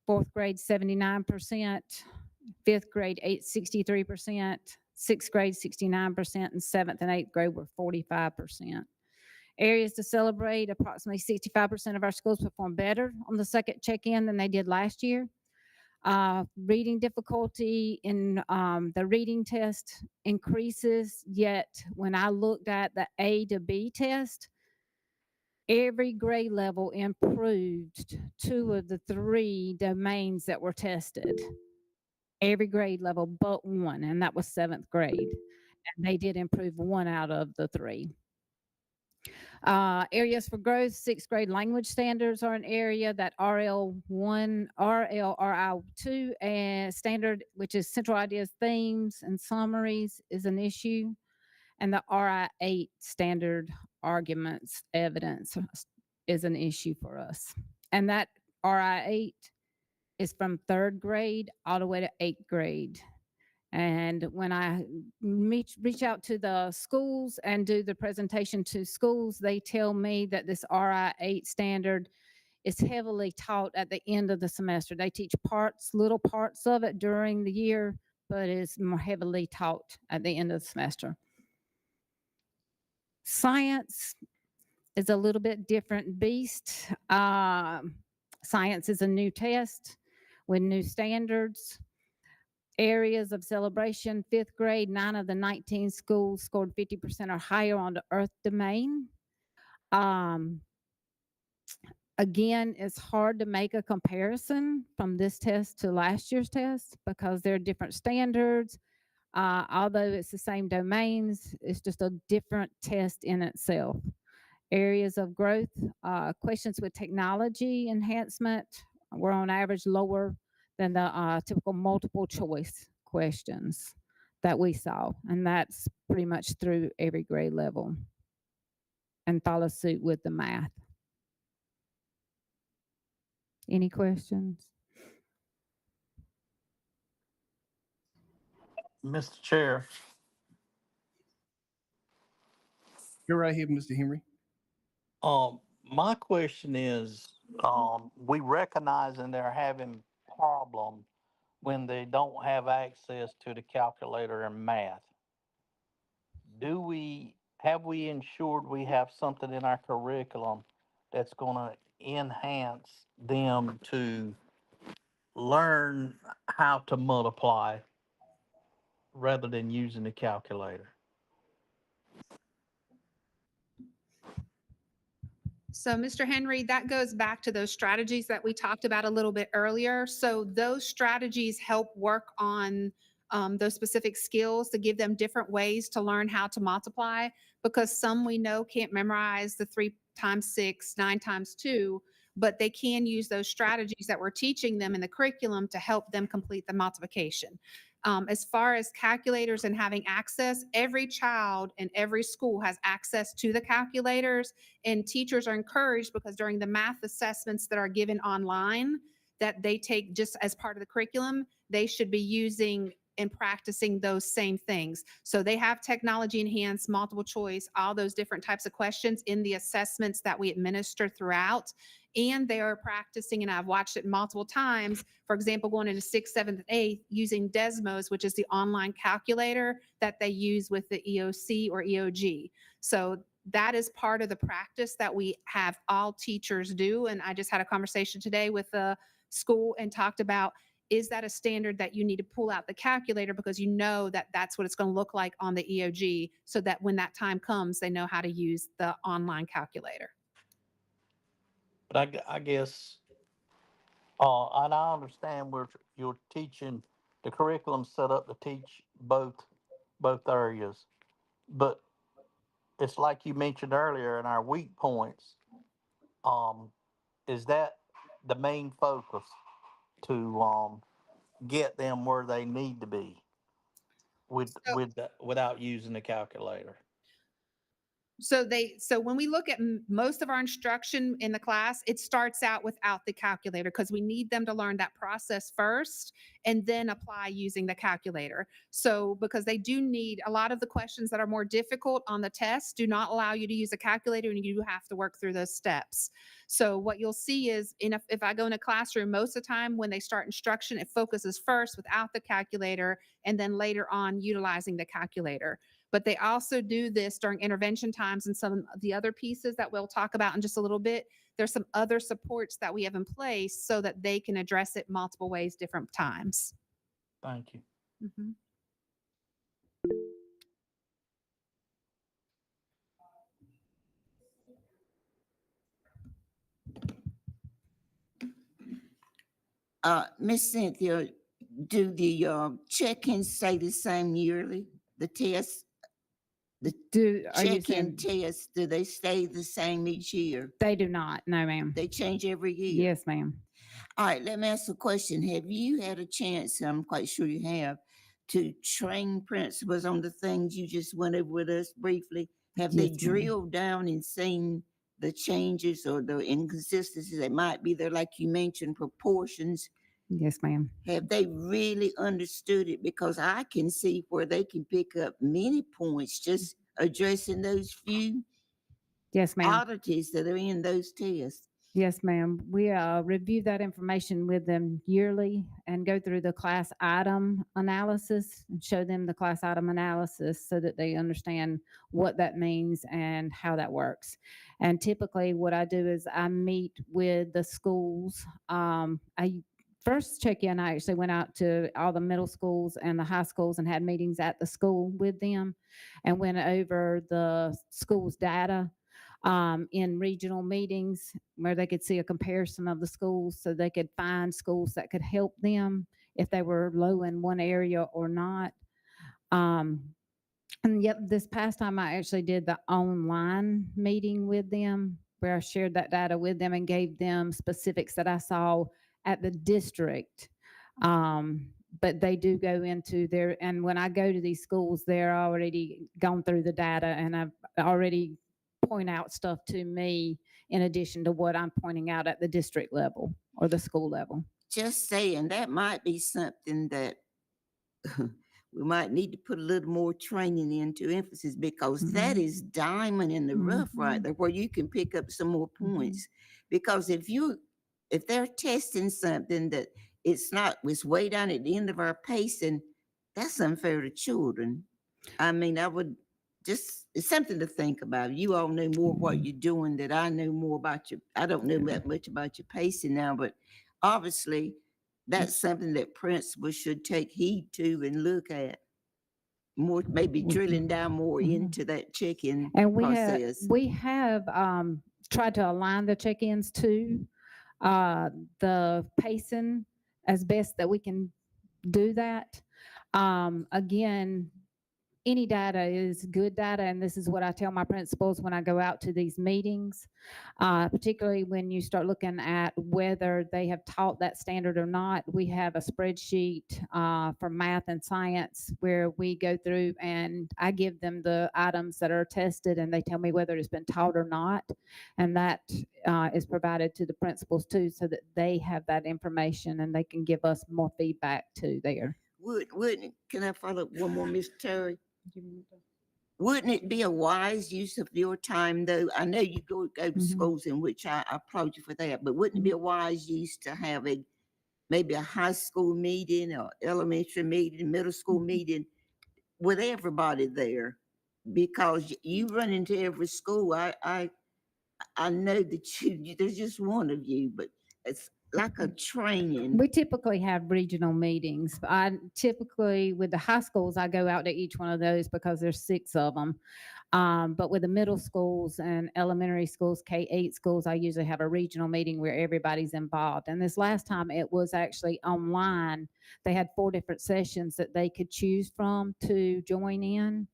Speaker 12: Fourth grade, 79%. Fifth grade, 63%. Sixth grade, 69%. And seventh and eighth grade were 45%. Areas to celebrate, approximately 65% of our schools performed better on the second check-in than they did last year. Reading difficulty in the reading test increases, yet when I looked at the A to B test, every grade level improved 2 of the 3 domains that were tested. Every grade level but 1, and that was 7th grade. And they did improve 1 out of the 3. Areas for growth, 6th grade language standards are an area that RL1, RLRI2 and standard, which is central ideas, themes, and summaries, is an issue. And the RI8 standard arguments, evidence is an issue for us. And that RI8 is from 3rd grade all the way to 8th grade. And when I reach out to the schools and do the presentation to schools, they tell me that this RI8 standard is heavily taught at the end of the semester. They teach little parts of it during the year, but it's more heavily taught at the end of the semester. Science is a little bit different beast. Science is a new test with new standards. Areas of celebration, 5th grade, 9 of the 19 schools scored 50% or higher on the Earth domain. Again, it's hard to make a comparison from this test to last year's test because there are different standards. Although it's the same domains, it's just a different test in itself. Areas of growth, questions with technology enhancement were on average lower than the typical multiple choice questions that we saw. And that's pretty much through every grade level and follow suit with the math. Any questions?
Speaker 9: Mr. Chair,
Speaker 1: Go right ahead, Mr. Henry.
Speaker 9: my question is, we recognizing they're having problem when they don't have access to the calculator and math. Have we ensured we have something in our curriculum that's gonna enhance them to learn how to multiply rather than using the calculator?
Speaker 10: So, Mr. Henry, that goes back to those strategies that we talked about a little bit earlier. So those strategies help work on those specific skills to give them different ways to learn how to multiply, because some we know can't memorize the 3 times 6, 9 times 2, but they can use those strategies that we're teaching them in the curriculum to help them complete the multiplication. As far as calculators and having access, every child in every school has access to the calculators, and teachers are encouraged because during the math assessments that are given online that they take just as part of the curriculum, they should be using and practicing those same things. So they have technology enhanced, multiple choice, all those different types of questions in the assessments that we administer throughout. And they are practicing, and I've watched it multiple times, for example, going into 6th, 7th, and 8th, using Desmos, which is the online calculator that they use with the EOC or EOG. So that is part of the practice that we have all teachers do. And I just had a conversation today with the school and talked about, is that a standard that you need to pull out the calculator because you know that that's what it's going to look like on the EOG, so that when that time comes, they know how to use the online calculator.
Speaker 9: But I guess, and I understand where you're teaching, the curriculum set up to teach both areas. But it's like you mentioned earlier in our weak points. Is that the main focus to get them where they need to be without using the calculator?
Speaker 10: So when we look at most of our instruction in the class, it starts out without the calculator because we need them to learn that process first and then apply using the calculator. So because they do need, a lot of the questions that are more difficult on the test do not allow you to use a calculator, and you have to work through those steps. So what you'll see is if I go in a classroom, most of the time when they start instruction, it focuses first without the calculator and then later on utilizing the calculator. But they also do this during intervention times and some of the other pieces that we'll talk about in just a little bit. There's some other supports that we have in place so that they can address it multiple ways, different times.
Speaker 9: Thank you.
Speaker 10: Mhm.
Speaker 6: Miss Cynthia, do the check-ins say the same yearly? The tests,
Speaker 12: Are you
Speaker 6: check-in
Speaker 12: saying
Speaker 6: tests, do they stay the same each year?
Speaker 12: they do not? No, ma'am.
Speaker 6: They change every year?
Speaker 12: Yes, ma'am.
Speaker 6: All right, let me ask a question. Have you had a chance, I'm quite sure you have, to train principals on the things you just went over with us briefly? Have they
Speaker 12: Yes, ma'am.
Speaker 6: drilled down and seen the changes or the inconsistencies that might be there, like you mentioned, proportions?
Speaker 12: Yes, ma'am.
Speaker 6: Have they really understood it? Because I can see where they can pick up many points just addressing those few
Speaker 12: Yes, ma'am.
Speaker 6: oddities that are in those tests.
Speaker 12: Yes, ma'am. We review that information with them yearly and go through the class item analysis and show them the class item analysis so that they understand what that means and how that works. And typically what I do is I meet with the schools. First check-in, I actually went out to all the middle schools and the high schools and had meetings at the school with them and went over the school's data in regional meetings where they could see a comparison of the schools so they could find schools that could help them if they were low in one area or not. And yep, this past time I actually did the online meeting with them where I shared that data with them and gave them specifics that I saw at the district. But they do go into and when I go to these schools, they're already gone through the data and I've already point out stuff to me in addition to what I'm pointing out at the district level or the school level.
Speaker 6: Just saying, that might be something that we might need to put a little more training into emphasis because that is diamond in the rough right there where you can pick up some more points. Because if they're testing something that it's way down at the end of our pacing, that's unfair to children. I mean, it's something to think about. You all know more what you're doing that I know more about I don't know that much about your pacing now, but obviously that's something that principals should take heed to and look at more, maybe drilling down more into that check-in
Speaker 12: and
Speaker 6: process.
Speaker 12: We have tried to align the check-ins to the pacing as best that we can do that. Again, any data is good data, and this is what I tell my principals when I go out to these meetings, particularly when you start looking at whether they have taught that standard or not. We have a spreadsheet for math and science where we go through and I give them the items that are tested and they tell me whether it's been taught or not. And that is provided to the principals too, so that they have that information and they can give us more feedback too there.
Speaker 6: Wouldn't, can I follow up one more, Ms. Terry? Wouldn't it be a wise use of your time, though? I know you go to
Speaker 12: Mhm.
Speaker 6: schools, in which I applaud you for that, but wouldn't it be a wise use to have maybe a high school meeting or elementary meeting, middle school meeting with everybody there? Because you run into every school. I know that there's just one of you, but it's like a training.
Speaker 12: We typically have regional meetings. I typically, with the high schools, I go out to each one of those because there's 6 of them. But with the middle schools and elementary schools, K-8 schools, I usually have a regional meeting where everybody's involved. And this last time it was actually online. They had 4 different sessions that they could choose from to join in.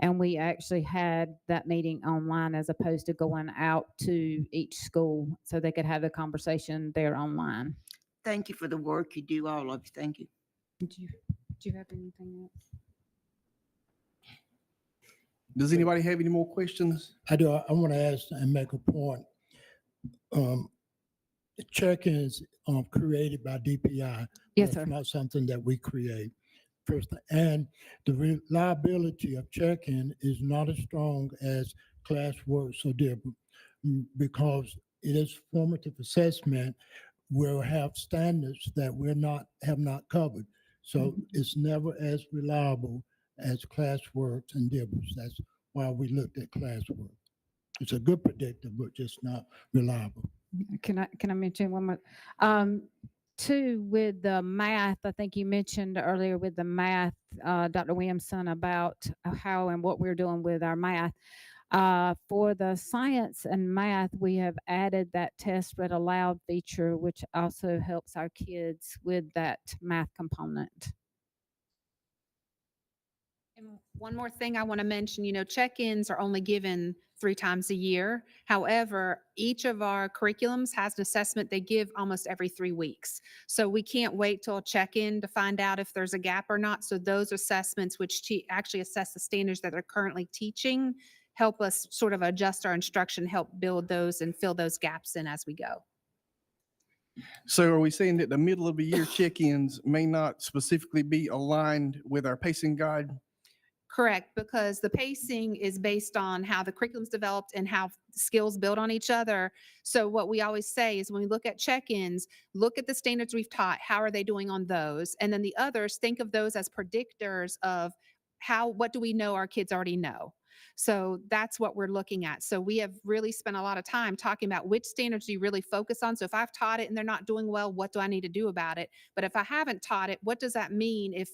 Speaker 12: And we actually had that meeting online as opposed to going out to each school so they could have the conversation there online.
Speaker 6: Thank you for the work you do, all of you. Thank you.
Speaker 12: Do you have anything else?
Speaker 1: Does anybody have any more questions?
Speaker 7: I do. I want to ask and make a point. Check-ins created by DPI.
Speaker 12: Yes,
Speaker 7: That's
Speaker 12: sir.
Speaker 7: not something that we create. First, and the reliability of check-in is not as strong as Classworks or Dibels because it is formative assessment. We'll have standards that have not covered. So it's never as reliable as Classworks and Dibels. That's why we looked at Classworks. It's a good predictor, but just not reliable.
Speaker 12: Can I mention one more? Two, with the math, I think you mentioned earlier with the math, Dr. Williamson, about how and what we're doing with our math. For the science and math, we have added that test read aloud feature, which also helps our kids with that math component.
Speaker 10: And one more thing I want to mention, check-ins are only given 3 times a year. However, each of our curriculums has an assessment they give almost every 3 weeks. So we can't wait till a check-in to find out if there's a gap or not. So those assessments, which actually assess the standards that they're currently teaching, help us sort of adjust our instruction, help build those and fill those gaps in as we go.
Speaker 1: So are we saying that the middle of the year check-ins may not specifically be aligned with our pacing guide?
Speaker 10: Correct, because the pacing is based on how the curriculum's developed and how skills build on each other. So what we always say is when we look at check-ins, look at the standards we've taught, how are they doing on those? And then the others, think of those as predictors of what do we know our kids already know? So that's what we're looking at. So we have really spent a lot of time talking about which standards do you really focus on. So if I've taught it and they're not doing well, what do I need to do about it? But if I haven't taught it, what does that mean? If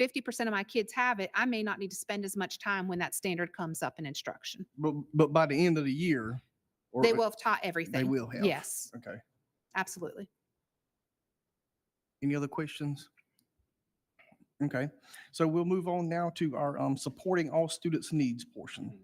Speaker 10: 50% of my kids have it, I may not need to spend as much time when that standard comes up in instruction.
Speaker 1: But by the end of the year, or
Speaker 10: They will have taught everything.
Speaker 1: They will have.
Speaker 10: Yes,
Speaker 1: Okay.
Speaker 10: absolutely.
Speaker 1: Any other questions? Okay. So we'll move on now to our supporting all students' needs portion.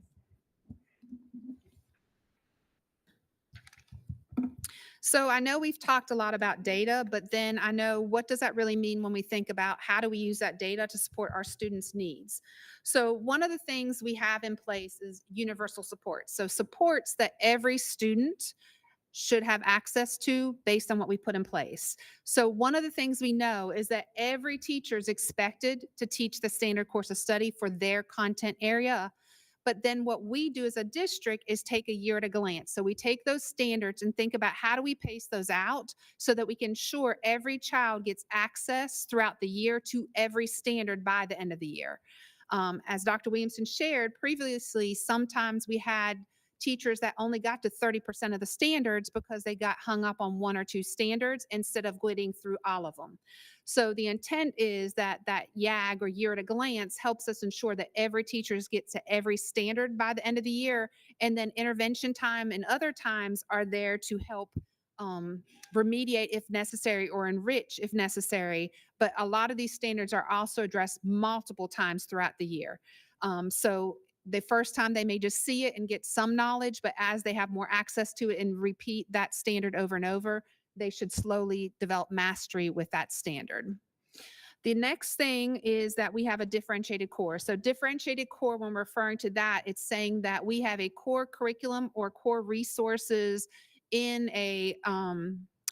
Speaker 10: So I know we've talked a lot about data, but then I know what does that really mean when we think about how do we use that data to support our students' needs? So one of the things we have in place is universal support. So supports that every student should have access to based on what we put in place. So one of the things we know is that every teacher is expected to teach the standard course of study for their content area. But then what we do as a district is take a year at a glance. So we take those standards and think about how do we pace those out so that we can ensure every child gets access throughout the year to every standard by the end of the year. As Dr. Williamson shared previously, sometimes we had teachers that only got to 30% of the standards because they got hung up on 1 or 2 standards instead of getting through all of them. So the intent is that YAG or year at a glance helps us ensure that every teacher gets to every standard by the end of the year. And then intervention time and other times are there to help remediate if necessary or enrich if necessary. But a lot of these standards are also addressed multiple times throughout the year. So the first time they may just see it and get some knowledge, but as they have more access to it and repeat that standard over and over, they should slowly develop mastery with that standard. The next thing is that we have a differentiated core. So differentiated core, when we're referring to that, it's saying that we have a core curriculum or core resources in a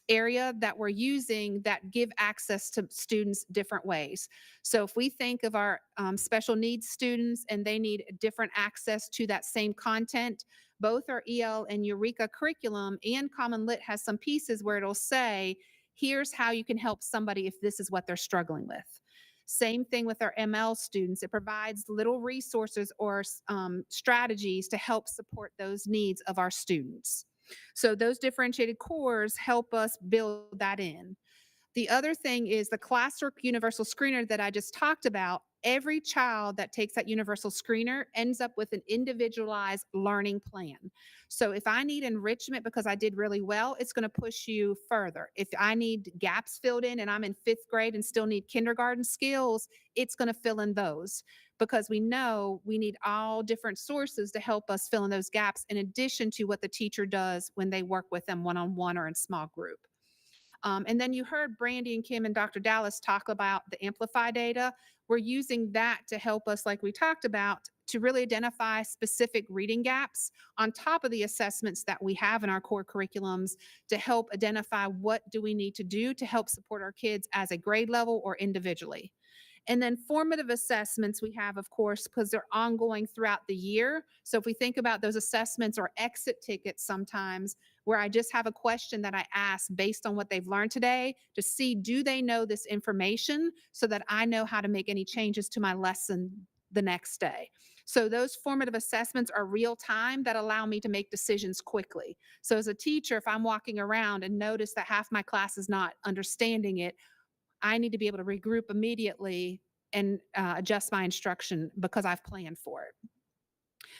Speaker 10: area that we're using that give access to students different ways. So if we think of our special needs students and they need different access to that same content, both our EL and Eureka curriculum and Common Lit has some pieces where it'll say, here's how you can help somebody if this is what they're struggling with. Same thing with our ML students. It provides little resources or strategies to help support those needs of our students. So those differentiated cores help us build that in. The other thing is the Classwork Universal Screener that I just talked about. Every child that takes that universal screener ends up with an individualized learning plan. So if I need enrichment because I did really well, it's going to push you further. If I need gaps filled in and I'm in 5th grade and still need kindergarten skills, it's going to fill in those, because we know we need all different sources to help us fill in those gaps in addition to what the teacher does when they work with them one-on-one or in small group. And then you heard Brandy and Kim and Dr. Dallas talk about the Amplify data. We're using that to help us, like we talked about, to really identify specific reading gaps on top of the assessments that we have in our core curriculums to help identify what do we need to do to help support our kids as a grade level or individually. And then formative assessments we have, of course, because they're ongoing throughout the year. So if we think about those assessments or exit tickets sometimes, where I just have a question that I ask based on what they've learned today to see, do they know this information so that I know how to make any changes to my lesson the next day. So those formative assessments are real time that allow me to make decisions quickly. So as a teacher, if I'm walking around and notice that half my class is not understanding it, I need to be able to regroup immediately and adjust my instruction because I've planned for it.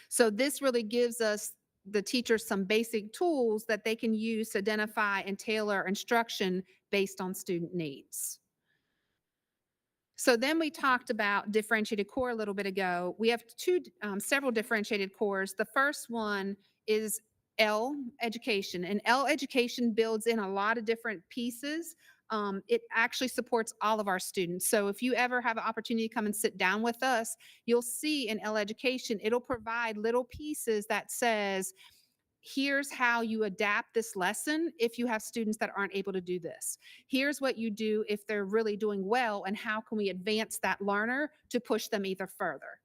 Speaker 10: So this really gives us, the teachers, some basic tools that they can use to identify and tailor instruction based on student needs. So then we talked about differentiated core a little bit ago. We have several differentiated cores. The first one is L education, and L education builds in a lot of different pieces. It actually supports all of our students. So if you ever have an opportunity to come and sit down with us, you'll see in L education, it'll provide little pieces that says, here's how you adapt this lesson if you have students that aren't able to do this. Here's what you do if they're really doing well, and how can we advance that learner to push them either further.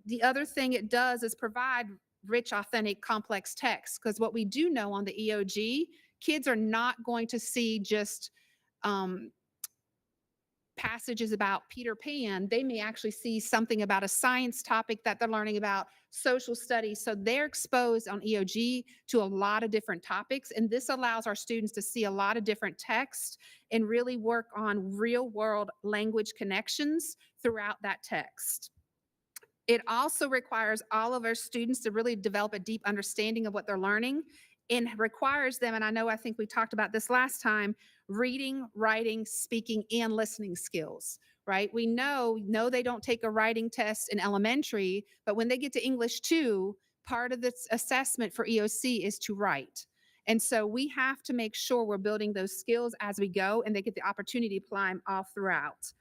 Speaker 10: The other thing it does is provide rich, authentic, complex text, because what we do know on the EOG, kids are not going to see just passages about Peter Pan. They may actually see something about a science topic that they're learning about, social studies. So they're exposed on EOG to a lot of different topics. And this allows our students to see a lot of different text and really work on real world language connections throughout that text. It also requires all of our students to really develop a deep understanding of what they're learning, and requires them, and I think we talked about this last time, reading, writing, speaking, and listening skills, right? We know they don't take a writing test in elementary, but when they get to English 2, part of the assessment for EOC is to write. And so we have to make sure we're building those skills as we go, and they get the opportunity to apply them all throughout.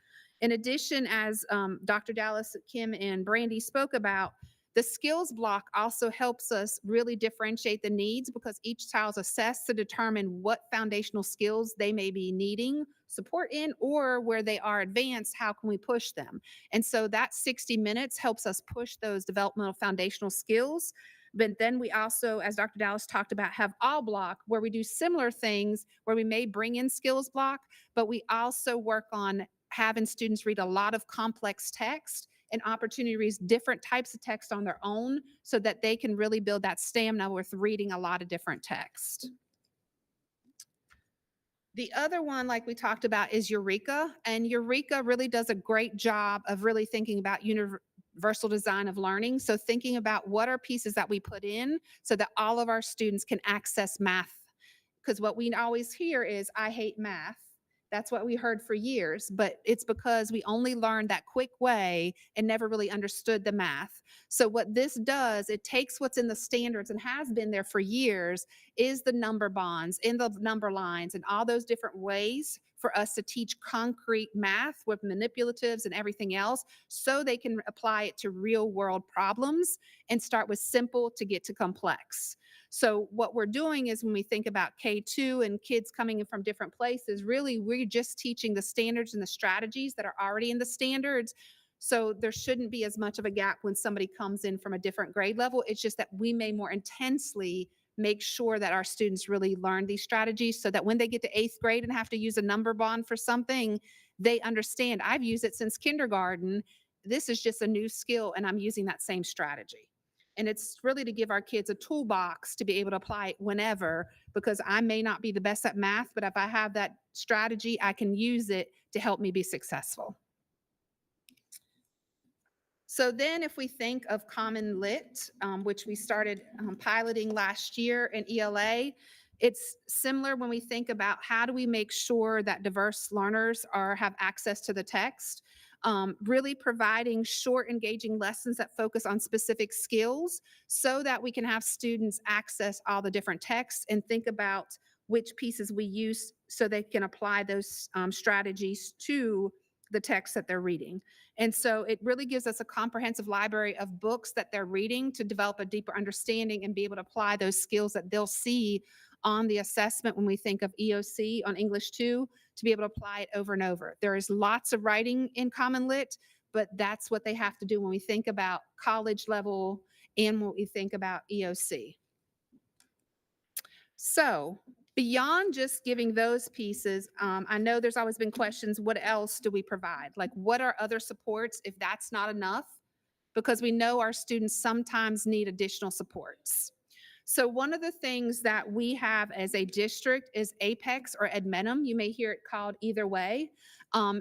Speaker 10: In addition, as Dr. Dallas, Kim, and Brandy spoke about, the skills block also helps us really differentiate the needs, because each child's assessed to determine what foundational skills they may be needing support in, or where they are advanced, how can we push them? And so that 60 minutes helps us push those developmental foundational skills. But then we also, as Dr. Dallas talked about, have all block, where we do similar things, where we may bring in skills block, but we also work on having students read a lot of complex text and opportunity to read different types of text on their own, so that they can really build that stamina with reading a lot of different text. The other one, like we talked about, is Eureka. And Eureka really does a great job of really thinking about universal design of learning. So thinking about what are pieces that we put in so that all of our students can access math. Because what we always hear is, I hate math. That's what we heard for years, but it's because we only learned that quick way and never really understood the math. So what this does, it takes what's in the standards and has been there for years, is the number bonds, in the number lines, and all those different ways for us to teach concrete math with manipulatives and everything else so they can apply it to real world problems and start with simple to get to complex. So what we're doing is when we think about K2 and kids coming in from different places, really we're just teaching the standards and the strategies that are already in the standards. So there shouldn't be as much of a gap when somebody comes in from a different grade level. It's just that we may more intensely make sure that our students really learn these strategies so that when they get to 8th grade and have to use a number bond for something, they understand, I've used it since kindergarten. This is just a new skill and I'm using that same strategy. And it's really to give our kids a toolbox to be able to apply it whenever, because I may not be the best at math, but if I have that strategy, I can use it to help me be successful. So then if we think of Common Lit, which we started piloting last year in ELA, it's similar when we think about how do we make sure that diverse learners have access to the text. Really providing short, engaging lessons that focus on specific skills so that we can have students access all the different texts and think about which pieces we use so they can apply those strategies to the text that they're reading. And so it really gives us a comprehensive library of books that they're reading to develop a deeper understanding and be able to apply those skills that they'll see on the assessment when we think of EOC on English 2, to be able to apply it over and over. There is lots of writing in Common Lit, but that's what they have to do when we think about college level and when we think about EOC. So beyond just giving those pieces, I know there's always been questions, what else do we provide? Like, what are other supports if that's not enough? Because we know our students sometimes need additional supports. So one of the things that we have as a district is Apex or Edmenum. You may hear it called either way.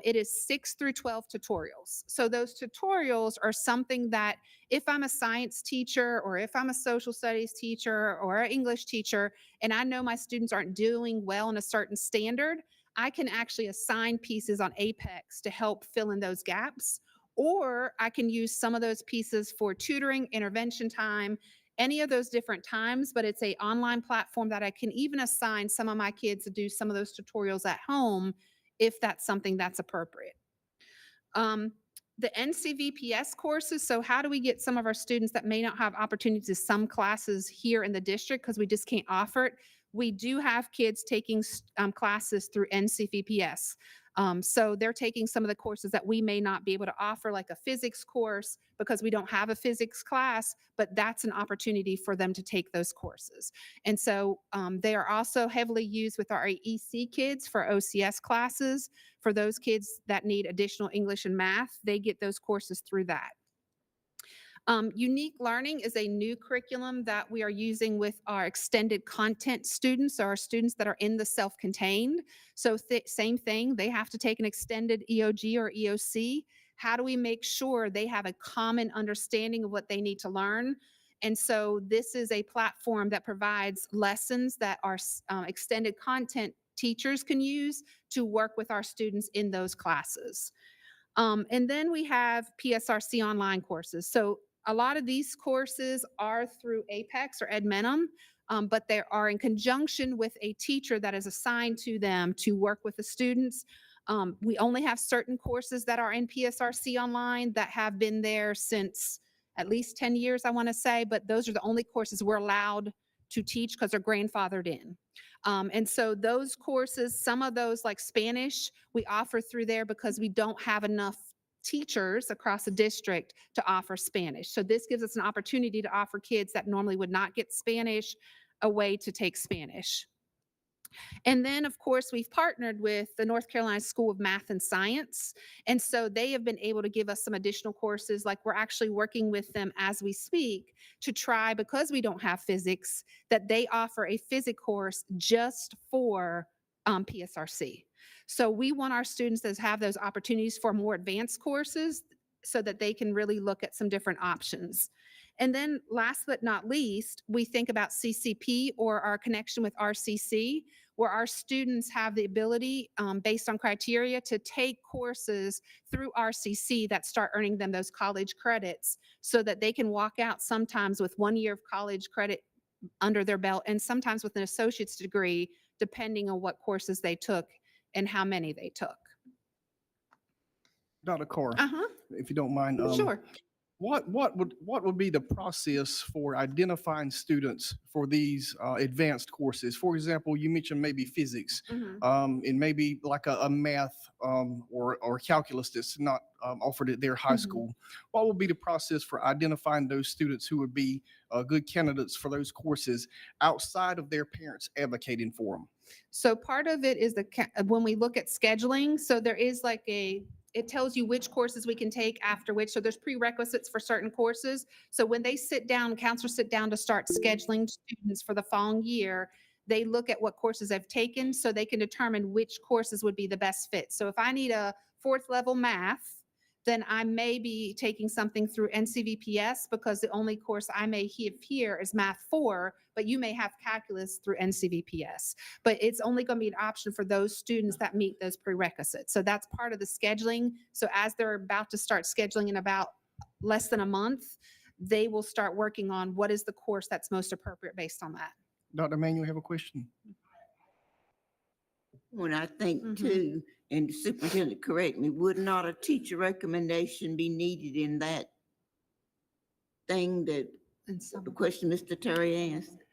Speaker 10: It is 6 through 12 tutorials. So those tutorials are something that if I'm a science teacher or if I'm a social studies teacher or an English teacher, and I know my students aren't doing well in a certain standard, I can actually assign pieces on Apex to help fill in those gaps. Or I can use some of those pieces for tutoring, intervention time, any of those different times, but it's an online platform that I can even assign some of my kids to do some of those tutorials at home if that's something that's appropriate. The NCVPS courses, so how do we get some of our students that may not have opportunities to some classes here in the district because we just can't offer it? We do have kids taking classes through NCVPS. So they're taking some of the courses that we may not be able to offer, like a physics course, because we don't have a physics class, but that's an opportunity for them to take those courses. And so they are also heavily used with our EC kids for OCS classes. For those kids that need additional English and math, they get those courses through that. Unique Learning is a new curriculum that we are using with our extended content students, or our students that are in the self-contained. So same thing, they have to take an extended EOG or EOC. How do we make sure they have a common understanding of what they need to learn? And so this is a platform that provides lessons that our extended content teachers can use to work with our students in those classes. And then we have PSRC online courses. So a lot of these courses are through Apex or Edmenum, but they are in conjunction with a teacher that is assigned to them to work with the students. We only have certain courses that are in PSRC online that have been there since at least 10 years, I want to say, but those are the only courses we're allowed to teach because they're grandfathered in. And so those courses, some of those like Spanish, we offer through there because we don't have enough teachers across the district to offer Spanish. So this gives us an opportunity to offer kids that normally would not get Spanish a way to take Spanish. And then, of course, we've partnered with the North Carolina School of Math and Science. And so they have been able to give us some additional courses, like we're actually working with them as we speak to try, because we don't have physics, that they offer a physics course just for PSRC. So we want our students to have those opportunities for more advanced courses so that they can really look at some different options. And then last but not least, we think about CCP, or our connection with RCC, where our students have the ability, based on criteria, to take courses through RCC that start earning them those college credits so that they can walk out sometimes with 1 year of college credit under their belt and sometimes with an associate's degree, depending on what courses they took and how many they took.
Speaker 1: Dr. Carr,
Speaker 10: Uh-huh,
Speaker 1: if you don't mind.
Speaker 10: sure.
Speaker 1: What would be the process for identifying students for these advanced courses? For example, you mentioned maybe physics,
Speaker 10: Mhm.
Speaker 1: and maybe like a math or calculus that's not offered at their high
Speaker 10: Mhm.
Speaker 1: school. What would be the process for identifying those students who would be good candidates for those courses outside of their parents advocating for them?
Speaker 10: So part of it is when we look at scheduling, so there is like it tells you which courses we can take after which. So there's prerequisites for certain courses. So when they sit down, counselors sit down to start scheduling students for the following year, they look at what courses they've taken so they can determine which courses would be the best fit. So if I need a 4th level math, then I may be taking something through NCVPS because the only course I may have here is Math 4, but you may have calculus through NCVPS. But it's only going to be an option for those students that meet those prerequisites. So that's part of the scheduling. So as they're about to start scheduling in about less than a month, they will start working on what is the course that's most appropriate based on that.
Speaker 1: Dr. Manuel, have a question?
Speaker 6: When I think
Speaker 10: Mhm.
Speaker 6: too, and the superintendent correct me, would not a teacher recommendation be needed in that thing that
Speaker 10: And some
Speaker 6: the question Mr. Terry asked?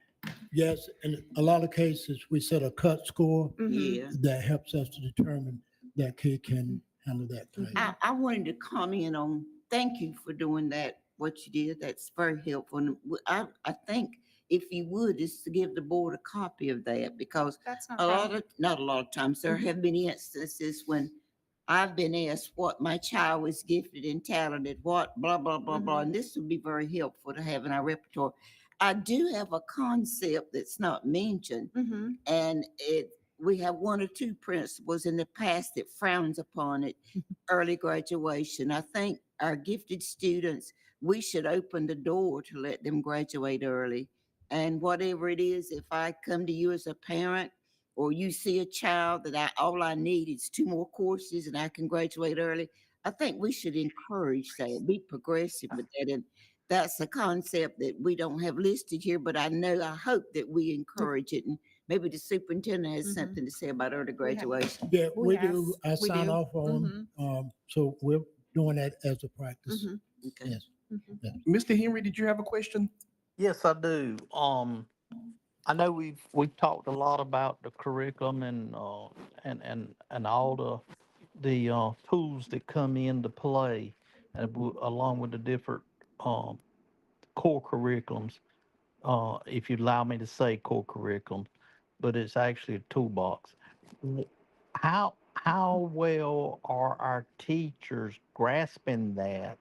Speaker 7: Yes, in a lot of cases, we set a cut score
Speaker 10: Mhm.
Speaker 6: Yeah.
Speaker 7: that helps us to determine that kid can handle that class.
Speaker 6: I wanted to comment on, thank you for doing that, what you did. That's very helpful. And I think if you would, is to give the board a copy of that, because
Speaker 10: That's not
Speaker 6: a
Speaker 10: a
Speaker 6: lot
Speaker 10: problem.
Speaker 6: of, not a lot of times, there
Speaker 10: Mhm.
Speaker 6: have been instances when I've been asked what my child was gifted and talented, what, blah, blah, blah, blah,
Speaker 10: Mhm.
Speaker 6: and this would be very helpful to have in our repertoire. I do have a concept that's not mentioned,
Speaker 10: Mhm.
Speaker 6: and we have 1 or 2 principals in the past that frowns upon it, early graduation. I think our gifted students, we should open the door to let them graduate early. And whatever it is, if I come to you as a parent, or you see a child that all I need is 2 more courses and I can graduate early, I think we should encourage that, be progressive with that. And that's a concept that we don't have listed here, but I hope that we encourage it. And maybe the superintendent has
Speaker 10: Mhm.
Speaker 6: something to say about early
Speaker 10: We have-
Speaker 6: graduation.
Speaker 7: Yeah, we
Speaker 10: Yes,
Speaker 7: do. I
Speaker 10: we
Speaker 7: sign
Speaker 10: do.
Speaker 7: off on, so we're doing that as a practice.
Speaker 10: Mhm.
Speaker 6: Okay.
Speaker 7: Yes.
Speaker 10: Mhm.
Speaker 1: Mr. Henry, did you have a question?
Speaker 9: Yes, I do. I know we've talked a lot about the curriculum and all the tools that come into play, and along with the different core curriculums. If you allow me to say core curriculum, but it's actually a toolbox. W- how well are our teachers grasping that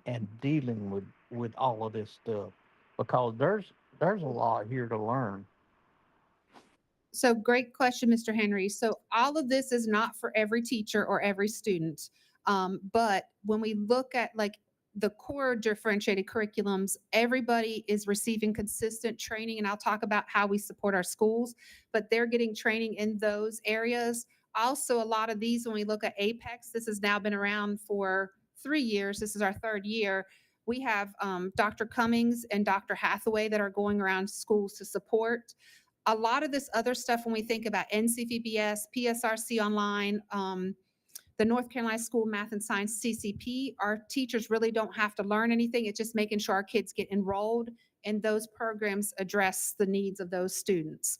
Speaker 9: and dealing with all of this stuff? Because there's a lot here to learn.
Speaker 10: So great question, Mr. Henry. So all of this is not for every teacher or every student. But when we look at like the core differentiated curriculums, everybody is receiving consistent training. And I'll talk about how we support our schools, but they're getting training in those areas. Also, a lot of these, when we look at Apex, this has now been around for 3 years. This is our 3rd year. We have Dr. Cummings and Dr. Hathaway that are going around schools to support. A lot of this other stuff, when we think about NCVBS, PSRC online, the North Carolina School Math and Science CCP, our teachers really don't have to learn anything. It's just making sure our kids get enrolled and those programs address the needs of those students.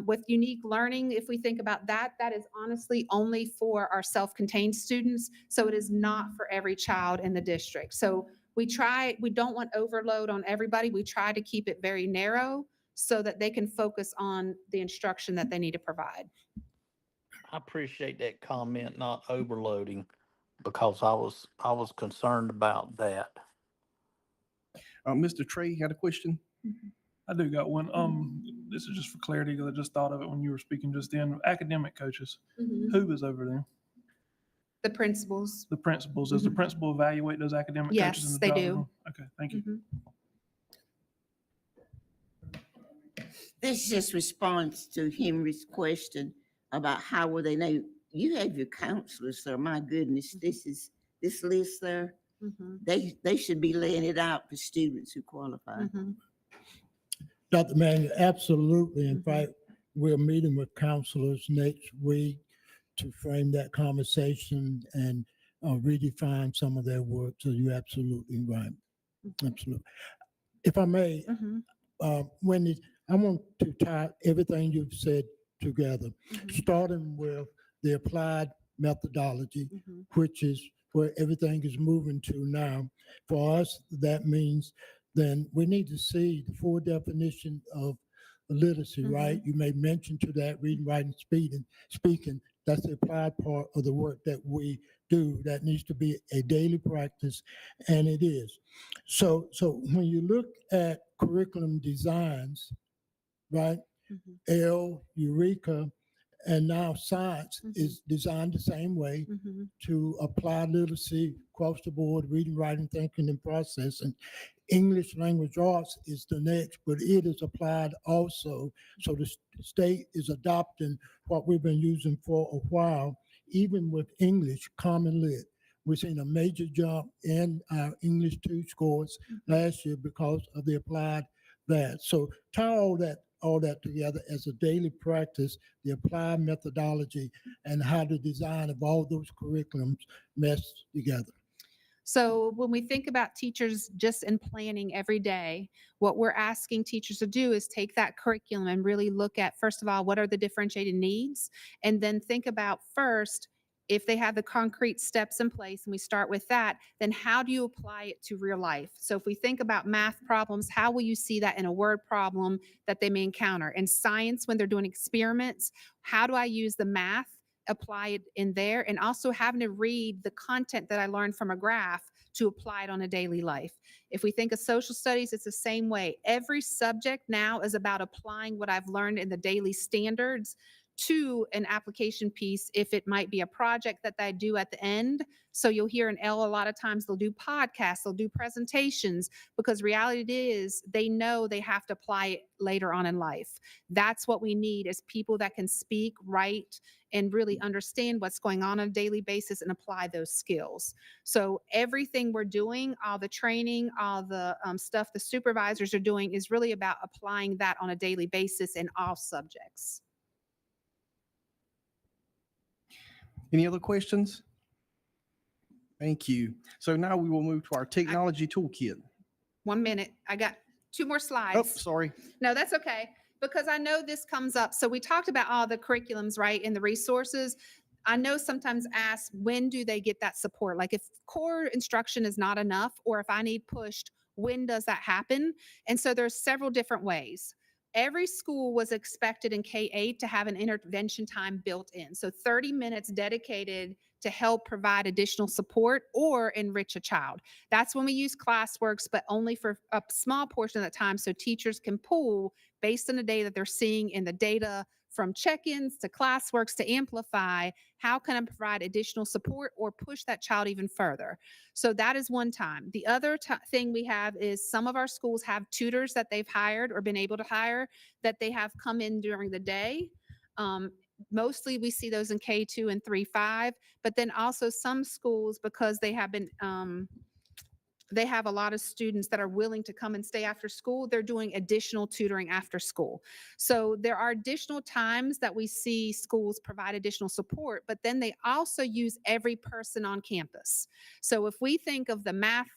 Speaker 10: With unique learning, if we think about that, that is honestly only for our self-contained students. So it is not for every child in the district. So we don't want overload on everybody. We try to keep it very narrow so that they can focus on the instruction that they need to provide.
Speaker 9: I appreciate that comment, not overloading, because I was concerned about that.
Speaker 1: Mr. Trey had a question?
Speaker 13: I do got one. This is just for clarity because I just thought of it when you were speaking just then. Academic coaches, who is over there?
Speaker 10: The principals.
Speaker 13: The principals. Does the
Speaker 10: Mhm.
Speaker 13: principal evaluate those academic coaches?
Speaker 10: Yes,
Speaker 13: in the
Speaker 10: they
Speaker 13: job
Speaker 10: do.
Speaker 13: of them? Okay, thank you.
Speaker 10: Mhm.
Speaker 6: This just responds to Henry's question about how will they know. You have your counselors there. My goodness, this list there.
Speaker 10: Mhm.
Speaker 6: They should be laying it out for students who qualify.
Speaker 10: Mhm.
Speaker 7: Dr. Manuel, absolutely. In
Speaker 10: Mhm.
Speaker 7: fact, we're meeting with counselors next week to frame that conversation and redefine some of their work. So you're absolutely right. Absolutely. If I may, Wendy, I want to tie everything you've said together, starting with the applied methodology, which is where everything is moving to now. For us, that means then we need to see the full definition of literacy, right? You may mention to that reading, writing, speaking. That's the applied part of the work that we do. That needs to be a daily practice, and it is. So when you look at curriculum designs, right? Eureka, and now science is designed the same way to apply literacy across the board, reading, writing, thinking, and processing. English language arts is the next, but it is applied also. So the state is adopting what we've been using for a while, even with English, Common Lit. We've seen a major jump in our English 2 scores last year because of the applied that. So tie all that together as a daily practice, the applied methodology, and how the design of all those curriculums mesh together.
Speaker 10: So when we think about teachers just in planning every day, what we're asking teachers to do is take that curriculum and really look at, first of all, what are the differentiated needs? And then think about first, if they have the concrete steps in place and we start with that, then how do you apply it to real life? So if we think about math problems, how will you see that in a word problem that they may encounter? In science, when they're doing experiments, how do I use the math, apply it in there, and also having to read the content that I learned from a graph to apply it on a daily life. If we think of social studies, it's the same way. Every subject now is about applying what I've learned in the daily standards to an application piece, if it might be a project that they do at the end. So you'll hear in L a lot of times they'll do podcasts, they'll do presentations, because reality is they know they have to apply it later on in life. That's what we need, is people that can speak, write, and really understand what's going on a daily basis and apply those skills. So everything we're doing, all the training, all the stuff the supervisors are doing is really about applying that on a daily basis in all subjects.
Speaker 1: Any other questions? Thank you. So now we will move to our technology toolkit.
Speaker 10: 1 minute. I got 2 more
Speaker 1: Oh,
Speaker 10: slides.
Speaker 1: sorry.
Speaker 10: No, that's okay, because I know this comes up. So we talked about all the curriculums, right, and the resources. I know sometimes asked, when do they get that support? Like if core instruction is not enough, or if I need pushed, when does that happen? And so there's several different ways. Every school was expected in K-8 to have an intervention time built in. So 30 minutes dedicated to help provide additional support or enrich a child. That's when we use Classworks, but only for a small portion of the time, so teachers can pull based on the data that they're seeing in the data from check-ins to Classworks to amplify, how can I provide additional support or push that child even further? So that is one time. The other thing we have is some of our schools have tutors that they've hired or been able to hire that they have come in during the day. Mostly we see those in K2 and 3-5, but then also some schools, because they have been, they have a lot of students that are willing to come and stay after school, they're doing additional tutoring after school. So there are additional times that we see schools provide additional support, but then they also use every person on campus. So if we think of the math,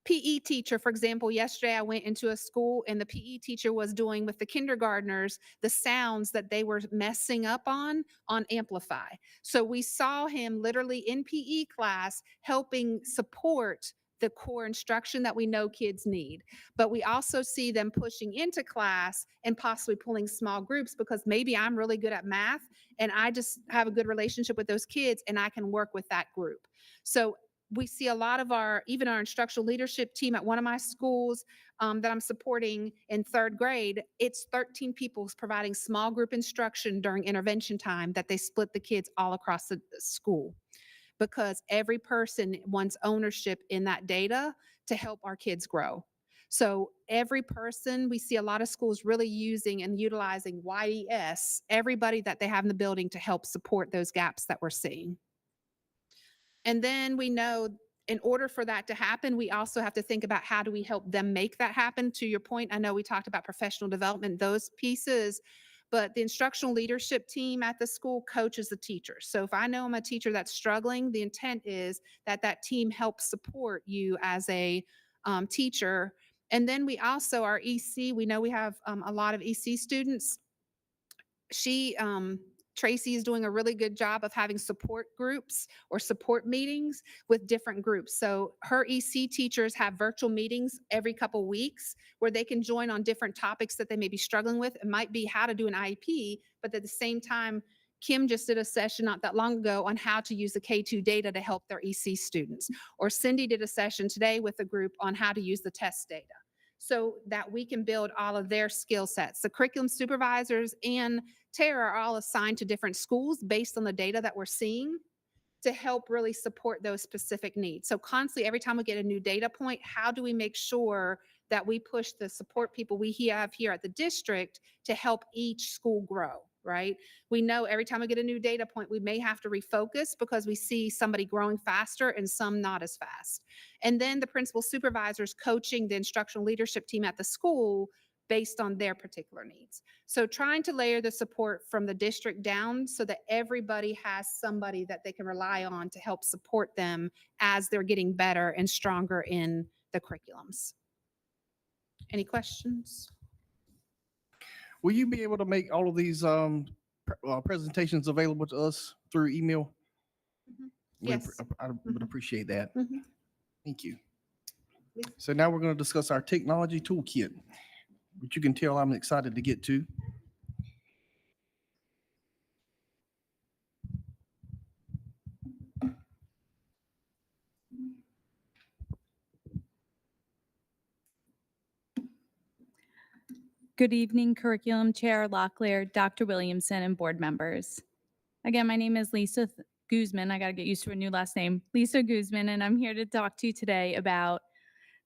Speaker 10: PE teacher, for example, yesterday I went into a school and the PE teacher was doing with the kindergartners the sounds that they were messing up on Amplify. So we saw him literally in PE class helping support the core instruction that we know kids need. But we also see them pushing into class and possibly pulling small groups, because maybe I'm really good at math and I just have a good relationship with those kids and I can work with that group. So we see a lot of even our instructional leadership team at one of my schools that I'm supporting in 3rd grade, it's 13 people providing small group instruction during intervention time that they split the kids all across the school, because every person wants ownership in that data to help our kids grow. So every person, we see a lot of schools really using and utilizing YES, everybody that they have in the building to help support those gaps that we're seeing. And then we know in order for that to happen, we also have to think about how do we help them make that happen. To your point, I know we talked about professional development, those pieces, but the instructional leadership team at the school coaches the teachers. So if I know I'm a teacher that's struggling, the intent is that that team helps support you as a teacher. And then we also, our EC, we know we have a lot of EC students. Tracy is doing a really good job of having support groups or support meetings with different groups. So her EC teachers have virtual meetings every couple weeks where they can join on different topics that they may be struggling with. It might be how to do an IEP, but at the same time, Kim just did a session not that long ago on how to use the K2 data to help their EC students. Or Cindy did a session today with a group on how to use the test data, so that we can build all of their skill sets. The curriculum supervisors and Tara are all assigned to different schools based on the data that we're seeing to help really support those specific needs. So constantly, every time we get a new data point, how do we make sure that we push the support people we have here at the district to help each school grow, right? We know every time we get a new data point, we may have to refocus because we see somebody growing faster and some not as fast. And then the principal supervisors coaching the instructional leadership team at the school based on their particular needs. So trying to layer the support from the district down so that everybody has somebody that they can rely on to help support them as they're getting better and stronger in the curriculums. Any questions?
Speaker 1: Will you be able to make all of these presentations available to us through email?
Speaker 10: Yes.
Speaker 1: I would appreciate that.
Speaker 10: Mhm.
Speaker 1: Thank you. So now we're going to discuss our technology toolkit, which you can tell I'm excited to get to.
Speaker 14: Good evening, Curriculum Chair Locklear, Dr. Williamson, and board members. Again, my name is Lisa Guzman. I got to get used to a new last name. Lisa Guzman, and I'm here to talk to you today about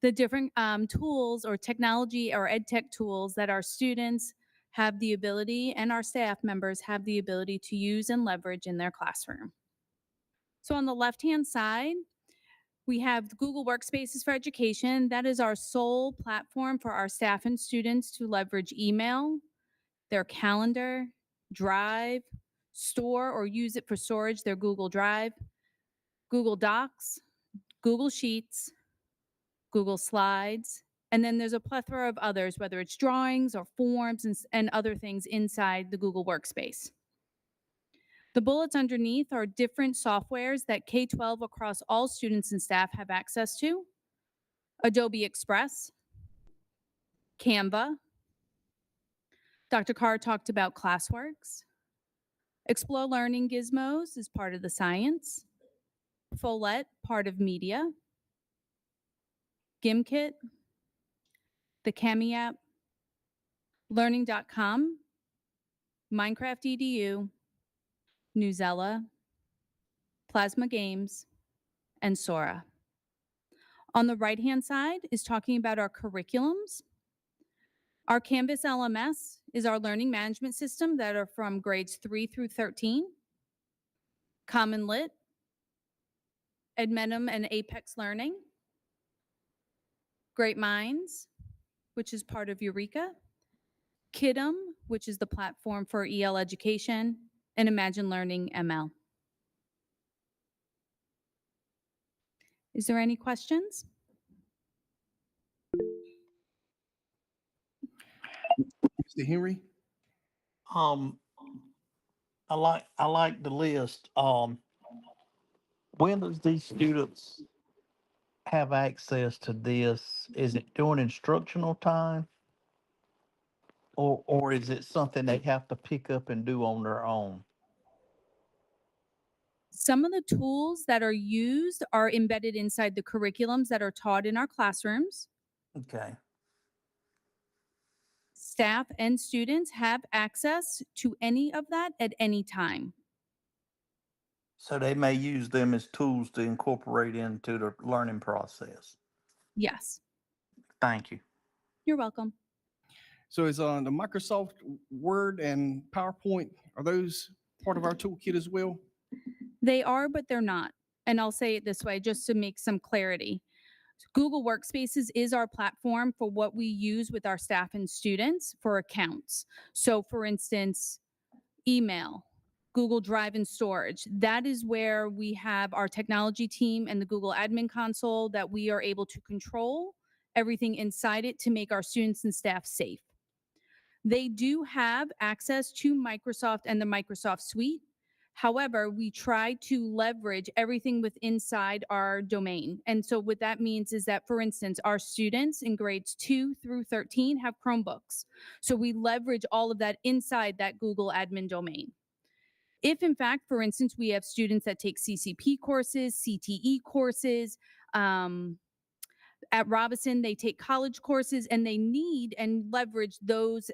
Speaker 14: the different tools or technology or ed tech tools that our students have the ability and our staff members have the ability to use and leverage in their classroom. So on the left-hand side, we have Google Workspaces for Education. That is our sole platform for our staff and students to leverage email, their calendar, Drive, store or use it for storage, their Google Drive, Google Docs, Google Sheets, Google Slides, and then there's a plethora of others, whether it's drawings or forms and other things inside the Google Workspace. The bullets underneath are different softwares that K-12 across all students and staff have access to. Adobe Express, Canva. Dr. Carr talked about Classworks. Explore Learning Gizmos is part of the science. Follett, part of media. Gimkit, the Kami app, learning.com, Minecraft EDU, Newsella, Plasma Games, and Sora. On the right-hand side is talking about our curriculums. Our Canvas LMS is our learning management system that are from grades 3 through 13. Common Lit, Edmentum and Apex Learning. Great Minds, which is part of Eureka. Kidum, which is the platform for EL education, and Imagine Learning ML. Is there any questions?
Speaker 1: Mr. Henry?
Speaker 9: I like the list. When does these students have access to this? Is it during instructional time? Or is it something they have to pick up and do on their own?
Speaker 14: Some of the tools that are used are embedded inside the curriculums that are taught in our classrooms.
Speaker 9: Okay.
Speaker 14: Staff and students have access to any of that at any time.
Speaker 9: So they may use them as tools to incorporate into the learning process.
Speaker 14: Yes,
Speaker 9: Thank you.
Speaker 14: you're welcome.
Speaker 1: So is the Microsoft Word and PowerPoint, are those part of our toolkit as well?
Speaker 14: They are, but they're not. And I'll say it this way, just to make some clarity. Google Workspaces is our platform for what we use with our staff and students for accounts. So for instance, email, Google Drive and storage. That is where we have our technology team and the Google admin console that we are able to control everything inside it to make our students and staff safe. They do have access to Microsoft and the Microsoft suite. However, we try to leverage everything with inside our domain. And so what that means is that, for instance, our students in grades 2 through 13 have Chromebooks. So we leverage all of that inside that Google admin domain. If in fact, for instance, we have students that take CCP courses, CTE courses, at Robeson, they take college courses and they need and leverage those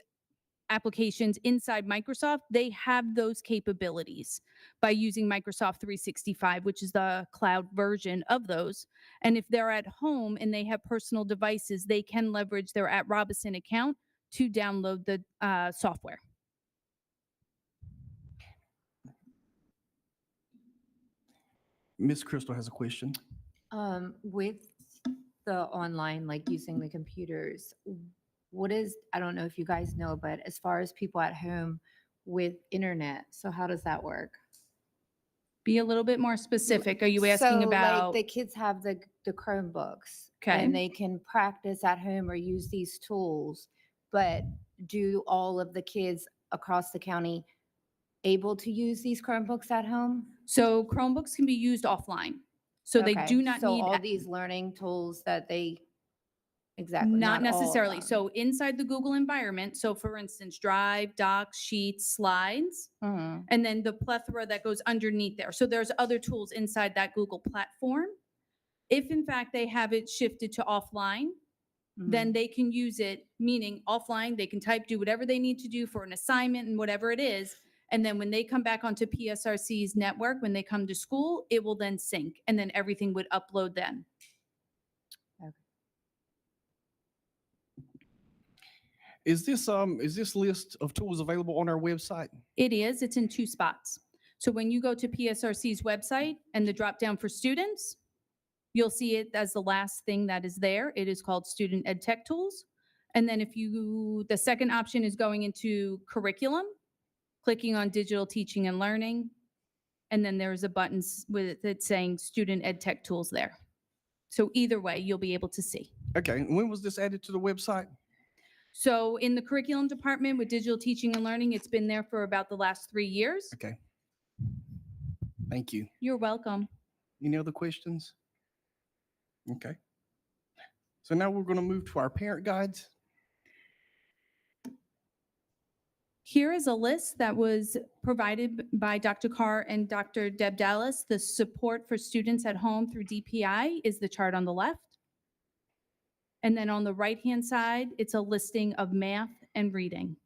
Speaker 14: applications inside Microsoft, they have those capabilities by using Microsoft 365, which is the cloud version of those. And if they're at home and they have personal devices, they can leverage their at Robeson account to download the software.
Speaker 1: Ms. Crystal has a question.
Speaker 8: With the online, like using the computers, what is, I don't know if you guys know, but as far as people at home with internet, so how does that work?
Speaker 14: Be a little bit more specific. Are you asking
Speaker 8: So,
Speaker 14: about?
Speaker 8: like, the kids have the Chromebooks.
Speaker 14: Okay.
Speaker 8: And they can practice at home or use these tools, but do all of the kids across the county able to use these Chromebooks at home?
Speaker 14: So Chromebooks can be used offline. So they
Speaker 8: Okay,
Speaker 14: do not
Speaker 8: so
Speaker 14: need
Speaker 8: all these learning tools that they, exactly.
Speaker 14: Not
Speaker 8: all of
Speaker 14: necessarily.
Speaker 8: them.
Speaker 14: So inside the Google environment, so for instance, Drive, Docs, Sheets, Slides,
Speaker 8: Mhm.
Speaker 14: and then the plethora that goes underneath there. So there's other tools inside that Google platform. If in fact they have it shifted to offline, then they can use it, meaning offline, they can type, do whatever they need to do for an assignment and whatever it is. And then when they come back onto PSRC's network, when they come to school, it will then sync and then everything would upload then.
Speaker 1: Is this list of tools available on our website?
Speaker 14: It is, it's in 2 spots. So when you go to PSRC's website and the drop down for students, you'll see it as the last thing that is there. It is called Student Ed Tech Tools. And then the second option is going into curriculum, clicking on digital teaching and learning. And then there's a button with it saying Student Ed Tech Tools there. So either way, you'll be able to see.
Speaker 1: Okay, and when was this added to the website?
Speaker 14: So in the curriculum department with digital teaching and learning, it's been there for about the last 3 years.
Speaker 1: Okay. Thank you.
Speaker 14: You're welcome.
Speaker 1: Any other questions? Okay. So now we're going to move to our parent guides.
Speaker 14: Here is a list that was provided by Dr. Carr and Dr. Deb Dallas. The support for students at home through DPI is the chart on the left. And then on the right-hand side, it's a listing of math and reading.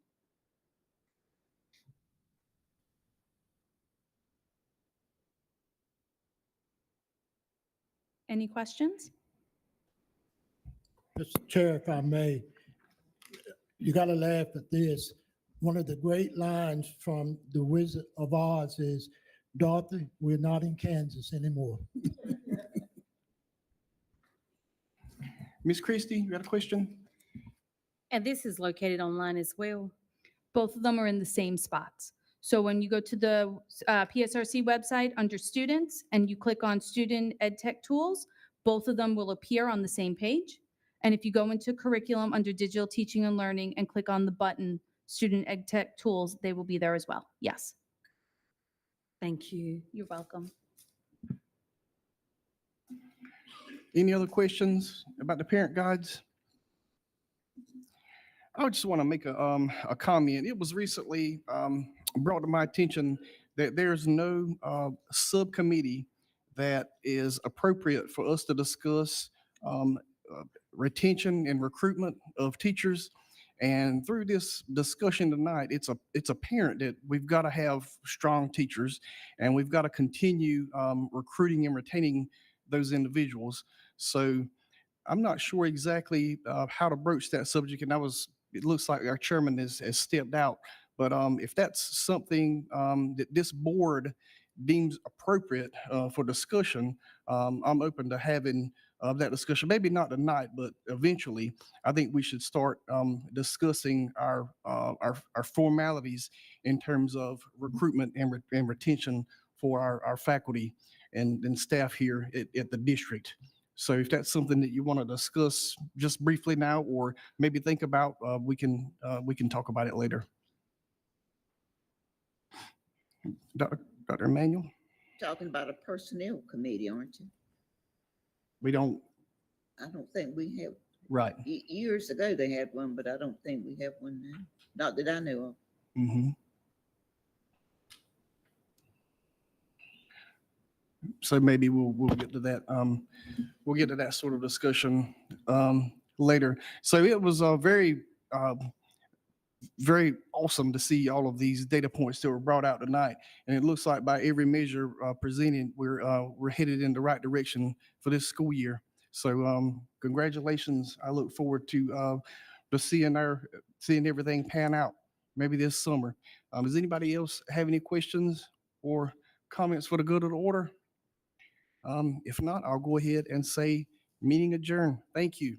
Speaker 14: Any questions?
Speaker 7: Mr. Chair, if I may, you got to laugh at this. One of the great lines from The Wizard of Oz is, Dorothy, we're not in Kansas anymore.
Speaker 1: Ms. Christie, you got a question?
Speaker 11: And this is located online as well.
Speaker 14: Both of them are in the same spots. So when you go to the PSRC website under students and you click on Student Ed Tech Tools, both of them will appear on the same page. And if you go into curriculum under digital teaching and learning and click on the button Student Ed Tech Tools, they will be there as well. Yes.
Speaker 11: Thank you.
Speaker 14: You're welcome.
Speaker 1: Any other questions about the parent guides? I just want to make a comment. It was recently brought to my attention that there's no subcommittee that is appropriate for us to discuss retention and recruitment of teachers. And through this discussion tonight, it's apparent that we've got to have strong teachers and we've got to continue recruiting and retaining those individuals. So I'm not sure exactly how to broach that subject. And it looks like our chairman has stepped out. But if that's something that this board deems appropriate for discussion, I'm open to having that discussion. Maybe not tonight, but eventually, I think we should start discussing our formalities in terms of recruitment and retention for our faculty and staff here at the district. So if that's something that you want to discuss just briefly now, or maybe think about, we can talk about it later. Dr. Emanuel,
Speaker 6: Talking about a personnel committee, aren't you?
Speaker 1: we don't,
Speaker 6: I don't think we have,
Speaker 1: right.
Speaker 6: years ago they had one, but I don't think we have one now. Not that I know of.
Speaker 1: Mhm. So maybe we'll get to that. We'll get to that sort of discussion later. So it was very very awesome to see all of these data points that were brought out tonight. And it looks like by every measure presented, we're headed in the right direction for this school year. So congratulations. I look forward to seeing everything pan out maybe this summer. Does anybody else have any questions or comments for the good of the order? If not, I'll go ahead and say meeting adjourned. Thank you.